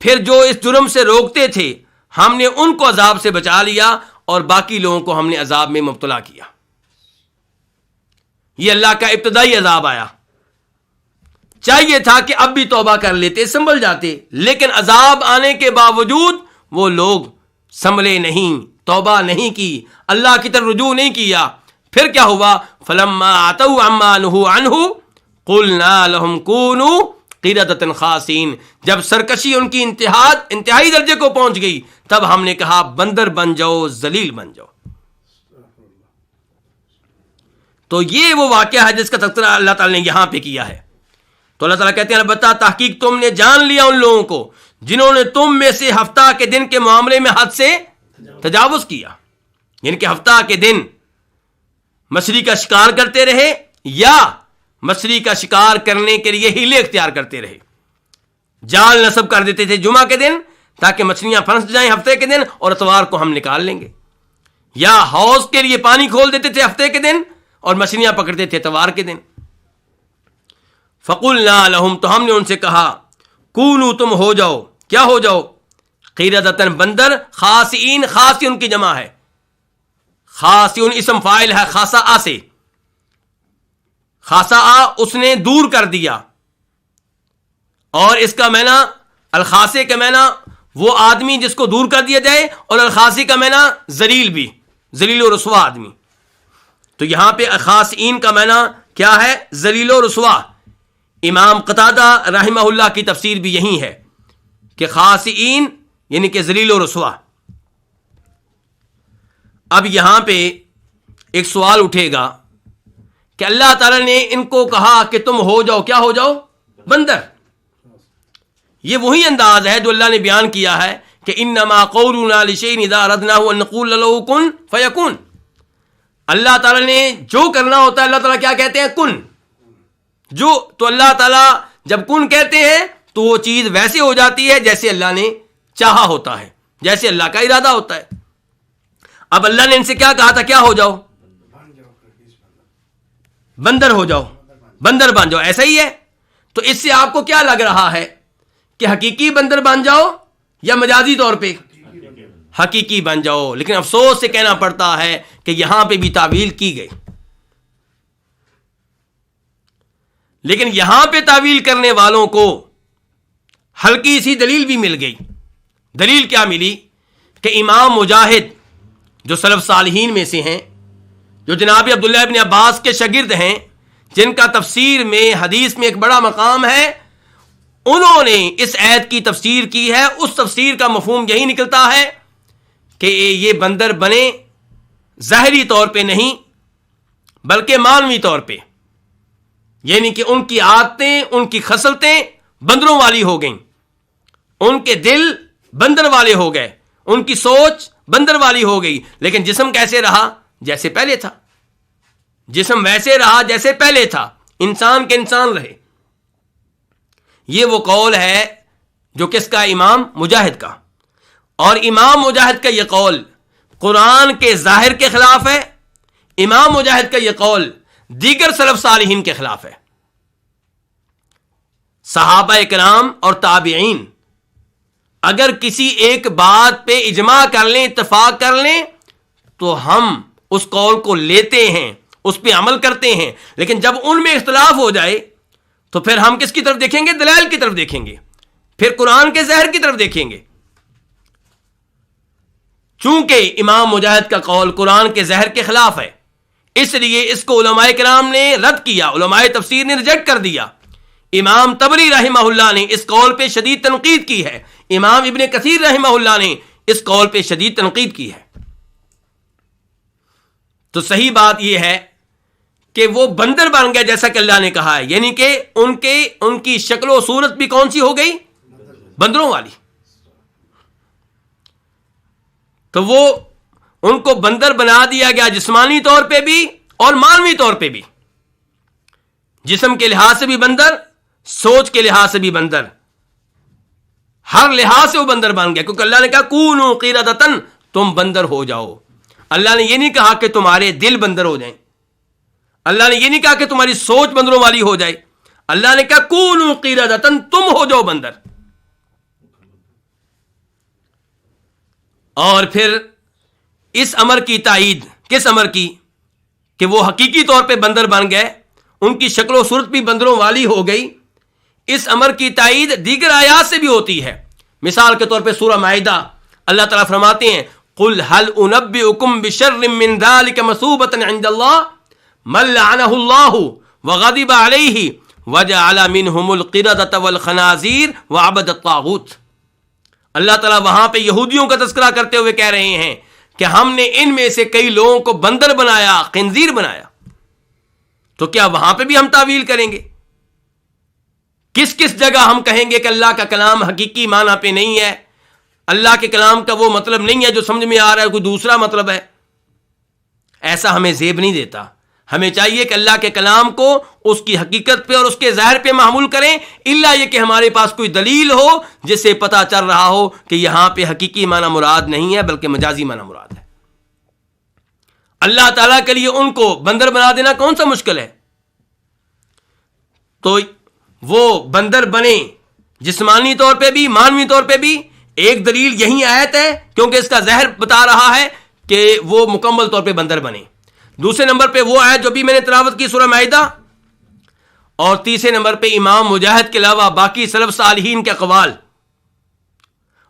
پھر جو اس جرم سے روکتے تھے ہم نے ان کو عذاب سے بچا لیا اور باقی لوگوں کو ہم نے عذاب میں مبتلا کیا. یہ اللہ کا ابتدائی عذاب آیا. چاہیے تھا کہ اب بھی توبہ کر لیتے, سنبھل جاتے, لیکن عذاب آنے کے باوجود وہ لوگ سنبھلے نہیں, توبہ نہیں کی, اللہ کی طرف رجوع نہیں کیا. پھر کیا ہوا, فلما عتوا عما نہوا عنہ قلنا لهم كونوا قردة خاسئین, جب سرکشی ان کی انتہائی درجے کو پہنچ گئی تب ہم نے کہا بندر بن جاؤ, ذلیل بن جاؤ. تو یہ وہ واقعہ ہے جس کا تذکرہ اللہ تعالیٰ نے یہاں پہ کیا ہے. تو اللہ تعالیٰ کہتے ہیں البتہ تحقیق تم نے جان لیا ان لوگوں کو جنہوں نے تم میں سے ہفتہ کے دن کے معاملے میں حد سے تجاوز کیا, یعنی کہ ہفتہ کے دن مچھلی کا شکار کرتے رہے یا مچھلی کا شکار کرنے کے لیے ہیلے اختیار کرتے رہے. جال نصب کر دیتے تھے جمعہ کے دن تاکہ مچھلیاں پھنس جائیں ہفتے کے دن اور اتوار کو ہم نکال لیں گے, یا حوض کے لیے پانی کھول دیتے تھے ہفتے کے دن اور مچھلیاں پکڑتے تھے اتوار کے دن. فقلنا لهم, تو ہم نے ان سے کہا کونوا, تم ہو جاؤ, کیا ہو جاؤ, قردۃ بندر, خاسئین, خاصی ان کی جمع ہے, خاسئون اسم فاعل ہے خاصا سے, خاصا اس نے دور کر دیا, اور اس کا معنی الخاصے کا معنی وہ آدمی جس کو دور کر دیا جائے, اور الخاصی کا معنی ذلیل بھی, ذلیل و رسوا آدمی. تو یہاں پہ خاسئین کا معنی کیا ہے, ذلیل و رسوا. امام قتادہ رحمہ اللہ کی تفسیر بھی یہی ہے کہ خاسئین یعنی کہ ذلیل و رسوا. اب یہاں پہ ایک سوال اٹھے گا کہ اللہ تعالیٰ نے ان کو کہا کہ تم ہو جاؤ, کیا ہو جاؤ, بندر. یہ وہی انداز ہے جو اللہ نے بیان کیا ہے کہ انما قولنا لشیء اذا اردناه ان نقول له کن فیکون. اللہ تعالیٰ نے جو کرنا ہوتا ہے اللہ تعالیٰ کیا کہتے ہیں, کن. جو تو اللہ تعالیٰ جب کن کہتے ہیں تو وہ چیز ویسے ہو جاتی ہے جیسے اللہ نے چاہا ہوتا ہے, جیسے اللہ کا ارادہ ہوتا ہے. اب اللہ نے ان سے کیا کہا تھا, کیا ہو جاؤ, بندر ہو جاؤ, بندر بن جاؤ, ایسا ہی ہے. تو اس سے آپ کو کیا لگ رہا ہے کہ حقیقی بندر بن جاؤ یا مجازی طور پہ حقیقی بن جاؤ. لیکن افسوس سے کہنا پڑتا ہے کہ یہاں پہ بھی تعویل کی گئی. لیکن یہاں پہ تعویل کرنے والوں کو ہلکی سی دلیل بھی مل گئی. دلیل کیا ملی؟ کہ امام مجاہد جو سلف صالحین میں سے ہیں، جو جناب عبداللہ ابن عباس کے شاگرد ہیں، جن کا تفسیر میں حدیث میں ایک بڑا مقام ہے، انہوں نے اس آیت کی تفسیر کی ہے. اس تفسیر کا مفہوم یہی نکلتا ہے کہ یہ بندر بنے ظاہری طور پہ نہیں بلکہ معنوی طور پہ، یعنی کہ ان کی عادتیں، ان کی خصلتیں بندروں والی ہو گئیں، ان کے دل بندر والے ہو گئے، ان کی سوچ بندر والی ہو گئی. لیکن جسم کیسے رہا؟ جیسے پہلے تھا. جسم ویسے رہا جیسے پہلے تھا، انسان کے انسان رہے. یہ وہ قول ہے جو کس کا؟ امام مجاہد کا. اور امام مجاہد کا یہ قول قرآن کے ظاہر کے خلاف ہے. امام مجاہد کا یہ قول دیگر سلف صالحین کے خلاف ہے. صحابہ کرام اور تابعین اگر کسی ایک بات پہ اجماع کر لیں، اتفاق کر لیں، تو ہم اس قول کو لیتے ہیں، اس پہ عمل کرتے ہیں. لیکن جب ان میں اختلاف ہو جائے تو پھر ہم کس کی طرف دیکھیں گے؟ دلائل کی طرف دیکھیں گے، پھر قرآن کے ظاہر کی طرف دیکھیں گے. چونکہ امام مجاہد کا قول قرآن کے ظاہر کے خلاف ہے، اس لیے اس کو علماء کرام نے رد کیا، علماء تفسیر نے ریجیکٹ کر دیا. امام طبری رحمہ اللہ نے اس قول پہ شدید تنقید کی ہے. امام ابن کثیر رحمہ اللہ نے اس قول پہ شدید تنقید کی ہے. تو صحیح بات یہ ہے کہ وہ بندر بن گئے جیسا کہ اللہ نے کہا ہے، یعنی کہ ان کی شکل و صورت بھی کون سی ہو گئی؟ بندروں والی. تو وہ ان کو بندر بنا دیا گیا، جسمانی طور پہ بھی اور معنوی طور پہ بھی. جسم کے لحاظ سے بھی بندر، سوچ کے لحاظ سے بھی بندر، ہر لحاظ سے وہ بندر بن گیا. کیونکہ اللہ نے کہا کونوا قردۃ، تم بندر ہو جاؤ. اللہ نے یہ نہیں کہا کہ تمہارے دل بندر ہو جائیں، اللہ نے یہ نہیں کہا کہ تمہاری سوچ بندروں والی ہو جائے. اللہ نے کہا کونوا قردۃ، تم ہو جاؤ بندر. اور پھر اس امر کی تائید کس امر کی؟ کہ وہ حقیقی طور پہ بندر بن گئے، ان کی شکل و صورت بھی بندروں والی ہو گئی. اس امر کی تائید دیگر آیات سے بھی ہوتی ہے. مثال کے طور پہ سورہ مائدہ اللہ تعالیٰ فرماتے ہیں قل هل انبئکم بشر من ذلک مثوبۃ عند اللہ من لعنہ اللہ وغضب علیہ وجعل منہم القردۃ والخنازیر وعبد الطاغوت. اللہ تعالیٰ وہاں پہ یہودیوں کا تذکرہ کرتے ہوئے کہہ رہے ہیں کہ ہم نے ان میں سے کئی لوگوں کو بندر بنایا، خنزیر بنایا. تو کیا وہاں پہ بھی ہم تعویل کریں گے؟ کس کس جگہ ہم کہیں گے کہ اللہ کا کلام حقیقی معنی پہ نہیں ہے، اللہ کے کلام کا وہ مطلب نہیں ہے جو سمجھ میں آ رہا ہے، کوئی دوسرا مطلب ہے؟ ایسا ہمیں زیب نہیں دیتا. ہمیں چاہیے کہ اللہ کے کلام کو اس کی حقیقت پہ اور اس کے ظاہر پہ محمول کریں، الا یہ کہ ہمارے پاس کوئی دلیل ہو جس سے پتہ چل رہا ہو کہ یہاں پہ حقیقی معنی مراد نہیں ہے بلکہ مجازی معنی مراد ہے. اللہ تعالیٰ کے لیے ان کو بندر بنا دینا کون سا مشکل ہے؟ تو وہ بندر بنے جسمانی طور پہ بھی، معنوی طور پہ بھی. ایک دلیل یہی آیت ہے کیونکہ اس کا ظاہر بتا رہا ہے کہ وہ مکمل طور پہ بندر بنے. دوسرے نمبر پہ وہ آیت جو بھی میں نے تلاوت کی سورہ مائدہ، اور تیسرے نمبر پہ امام مجاہد کے علاوہ باقی سلف صالحین کے اقوال،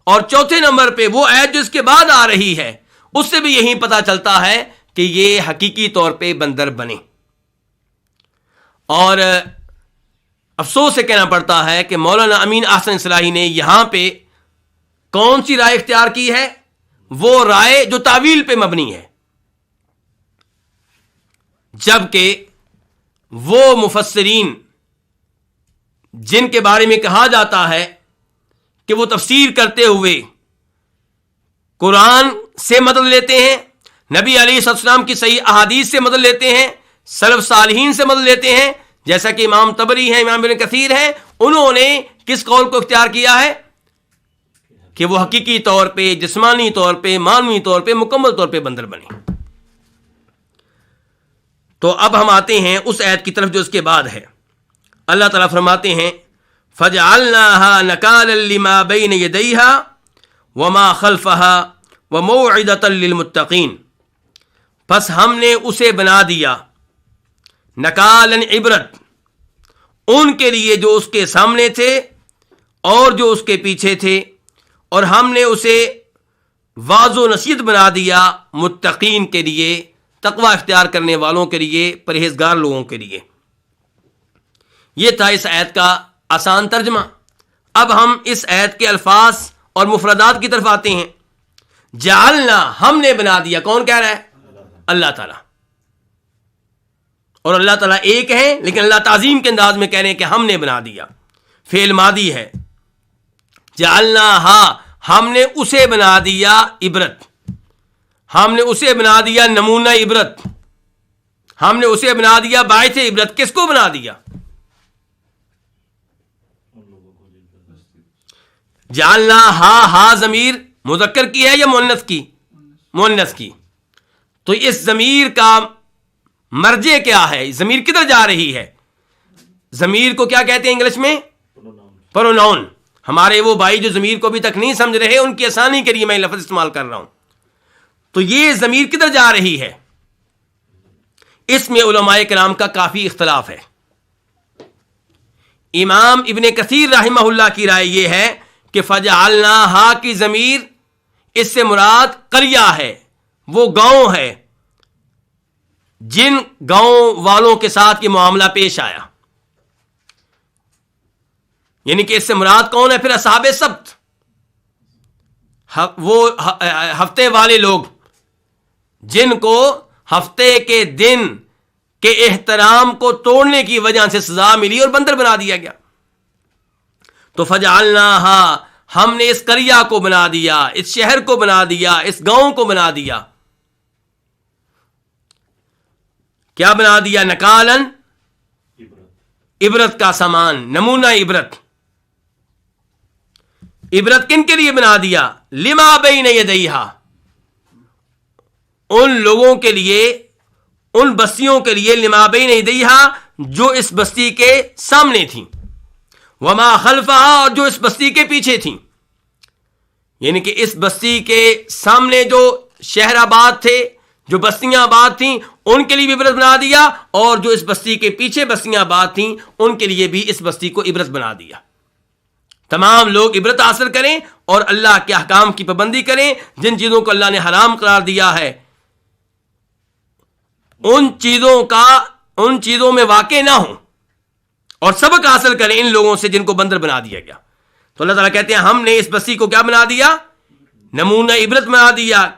اور چوتھے نمبر پہ وہ آیت جو اس کے بعد آ رہی ہے، اس سے بھی یہی پتہ چلتا ہے کہ یہ حقیقی طور پہ بندر بنے. اور افسوس سے کہنا پڑتا ہے کہ مولانا امین احسن اصلاحی نے یہاں پہ کون سی رائے اختیار کی ہے؟ وہ رائے جو تعویل پہ مبنی ہے، جبکہ وہ مفسرین جن کے بارے میں کہا جاتا ہے کہ وہ تفسیر کرتے ہوئے قرآن سے مدد لیتے ہیں، نبی علیہ السلام کی صحیح احادیث سے مدد لیتے ہیں، سلف صالحین سے مدد لیتے ہیں، جیسا کہ امام طبری ہیں، امام ابن کثیر ہیں، انہوں نے کس قول کو اختیار کیا ہے؟ کہ وہ حقیقی طور پہ، جسمانی طور پہ، معنوی طور پہ، مکمل طور پہ بندر بنے. تو اب ہم آتے ہیں اس آیت کی طرف جو اس کے بعد ہے. اللہ تعالیٰ فرماتے ہیں فَجَعَلْنَاهَا نَكَالًا لِمَا بَيْنَ يَدَيْهَا وَمَا خَلْفَهَا وَمَوْعِظَةً لِّلْمُتَّقِينَ. پس ہم نے اسے بنا دیا نکالن عبرت ان کے لیے جو اس کے سامنے تھے اور جو اس کے پیچھے تھے، اور ہم نے اسے واضح و نصیحت بنا دیا متقین کے لیے، تقوی اختیار کرنے والوں کے لیے، پرہیزگار لوگوں کے لیے۔ یہ تھا اس آیت کا آسان ترجمہ۔ اب ہم اس آیت کے الفاظ اور مفردات کی طرف آتے ہیں۔ جعلنا، ہم نے بنا دیا، کون کہہ رہا ہے؟ اللہ تعالیٰ۔ اور اللہ تعالیٰ ایک ہے، لیکن اللہ تعظیم کے انداز میں کہہ رہے ہیں کہ ہم نے بنا دیا۔ فعل ماضی ہے۔ جعلنا ہا، ہم نے اسے بنا دیا عبرت، ہم نے اسے بنا دیا نمونہ عبرت، ہم نے اسے بنا دیا باعث عبرت۔ کس کو بنا دیا؟ جعلنا ہا ضمیر مذکر کی ہے یا مؤنث کی؟ مؤنث کی۔ تو اس ضمیر کا مرجع کیا ہے؟ ضمیر کدھر جا رہی ہے؟ ضمیر کو کیا کہتے ہیں انگلش میں؟ پروناؤن۔ ہمارے وہ بھائی جو ضمیر کو ابھی تک نہیں سمجھ رہے، ان کی آسانی کے لیے میں لفظ استعمال کر رہا ہوں۔ تو یہ ضمیر کدھر جا رہی ہے؟ اس میں علماء کرام کا کافی اختلاف ہے۔ امام ابن کثیر رحمہ اللہ کی رائے یہ ہے کہ فجعلناہا کی ضمیر، اس سے مراد قریہ ہے، وہ گاؤں ہے جن گاؤں والوں کے ساتھ یہ معاملہ پیش آیا۔ یعنی کہ اس سے مراد کون ہے؟ پھر اصحاب سبت، وہ ہفتے والے لوگ جن کو ہفتے کے دن کے احترام کو توڑنے کی وجہ سے سزا ملی اور بندر بنا دیا گیا۔ تو فجعلناہا، ہم نے اس قریہ کو بنا دیا، اس شہر کو بنا دیا، اس گاؤں کو بنا دیا۔ کیا بنا دیا؟ نکالن، عبرت کا سامان، نمونہ عبرت۔ عبرت کن کے لیے بنا دیا؟ لما بین یدیہا، ان لوگوں کے لیے، ان بستیوں کے لیے، لما بین یدیہا، جو اس بستی کے سامنے تھیں، وما خلفہا، اور جو اس بستی کے پیچھے تھیں۔ یعنی کہ اس بستی کے سامنے جو شہر آباد تھے، جو بستیاں آباد تھیں، ان کے لیے بھی عبرت بنا دیا، اور جو اس بستی کے پیچھے بستیاں آباد تھیں، ان کے لیے بھی اس بستی کو عبرت بنا دیا۔ تمام لوگ عبرت حاصل کریں اور اللہ کے احکام کی پابندی کریں۔ جن چیزوں کو اللہ نے حرام قرار دیا ہے، ان چیزوں میں واقع نہ ہوں، اور سبق حاصل کریں ان لوگوں سے جن کو بندر بنا دیا گیا۔ تو اللہ تعالیٰ کہتے ہیں ہم نے اس بستی کو کیا بنا دیا؟ نمونہ عبرت بنا دیا،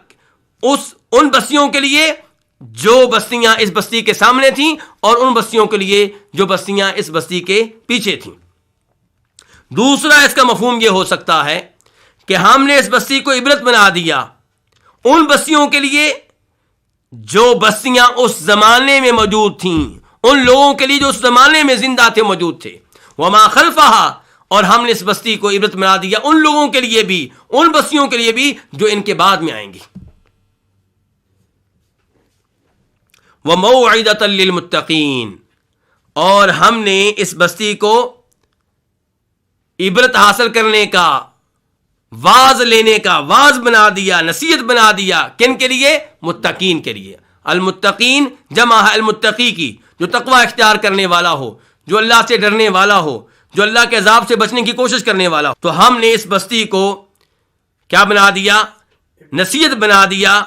ان بستیوں کے لیے جو بستیاں اس بستی کے سامنے تھیں، اور ان بستیوں کے لیے جو بستیاں اس بستی کے پیچھے تھیں۔ دوسرا اس کا مفہوم یہ ہو سکتا ہے کہ ہم نے اس بستی کو عبرت بنا دیا ان بستیوں کے لیے جو بستیاں اس زمانے میں موجود تھیں، ان لوگوں کے لیے جو اس زمانے میں زندہ تھے، موجود تھے۔ وما خلفہا، اور ہم نے اس بستی کو عبرت بنا دیا ان لوگوں کے لیے بھی، ان بستیوں کے لیے بھی جو ان کے بعد میں آئیں گی۔ وَمَوْعِدَةً لِّلْمُتَّقِينَ، اور ہم نے اس بستی کو عبرت حاصل کرنے کا، واعظ لینے کا، واعظ بنا دیا، نصیحت بنا دیا۔ کن کے لیے؟ متقین کے لیے۔ المتقین جمع ہے المتقی کی، جو تقوی اختیار کرنے والا ہو، جو اللہ سے ڈرنے والا ہو، جو اللہ کے عذاب سے بچنے کی کوشش کرنے والا ہو۔ تو ہم نے اس بستی کو کیا بنا دیا؟ نصیحت بنا دیا۔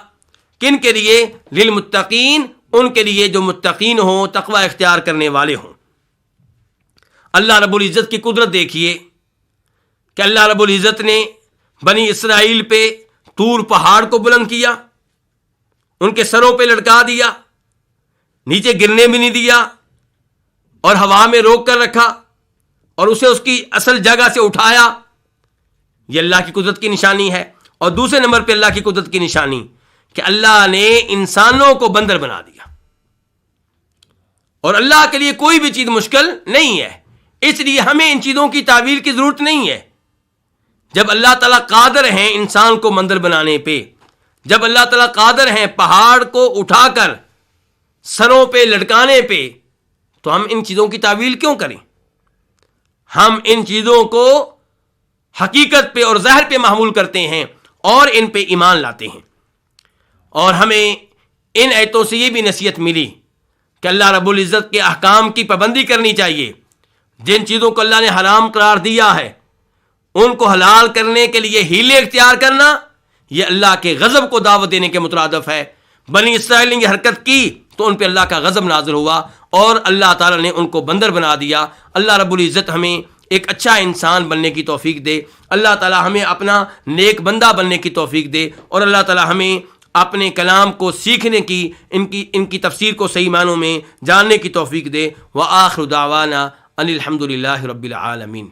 کن کے لیے؟ للمتقین، ان کے لیے جو متقین ہوں، تقوی اختیار کرنے والے ہوں۔ اللہ رب العزت کی قدرت دیکھیے کہ اللہ رب العزت نے بنی اسرائیل پہ طور پہاڑ کو بلند کیا، ان کے سروں پہ لٹکا دیا، نیچے گرنے بھی نہیں دیا، اور ہوا میں روک کر رکھا، اور اسے اس کی اصل جگہ سے اٹھایا۔ یہ اللہ کی قدرت کی نشانی ہے۔ اور دوسرے نمبر پہ اللہ کی قدرت کی نشانی کہ اللہ نے انسانوں کو بندر بنا دیا، اور اللہ کے لیے کوئی بھی چیز مشکل نہیں ہے، اس لیے ہمیں ان چیزوں کی تعویل کی ضرورت نہیں ہے۔ جب اللہ تعالیٰ قادر ہیں انسان کو بندر بنانے پہ، جب اللہ تعالیٰ قادر ہیں پہاڑ کو اٹھا کر سروں پہ لٹکانے پہ، تو ہم ان چیزوں کی تعویل کیوں کریں؟ ہم ان چیزوں کو حقیقت پہ اور ظاہر پہ محمول کرتے ہیں اور ان پہ ایمان لاتے ہیں۔ اور ہمیں ان آیتوں سے یہ بھی نصیحت ملی کہ اللہ رب العزت کے احکام کی پابندی کرنی چاہیے۔ جن چیزوں کو اللہ نے حرام قرار دیا ہے ان کو حلال کرنے کے لیے ہیلے اختیار کرنا یہ اللہ کے غضب کو دعوت دینے کے مترادف ہے۔ بنی اسرائیل نے یہ حرکت کی تو ان پہ اللہ کا غضب نازل ہوا اور اللہ تعالیٰ نے ان کو بندر بنا دیا۔ اللہ رب العزت ہمیں ایک اچھا انسان بننے کی توفیق دے، اللہ تعالیٰ ہمیں اپنا نیک بندہ بننے کی توفیق دے، اور اللہ تعالیٰ ہمیں اپنے کلام کو سیکھنے کی، ان کی تفسیر کو صحیح معنوں میں جاننے کی توفیق دے۔ وآخر دعوانا ان الحمد للہ رب العالمین۔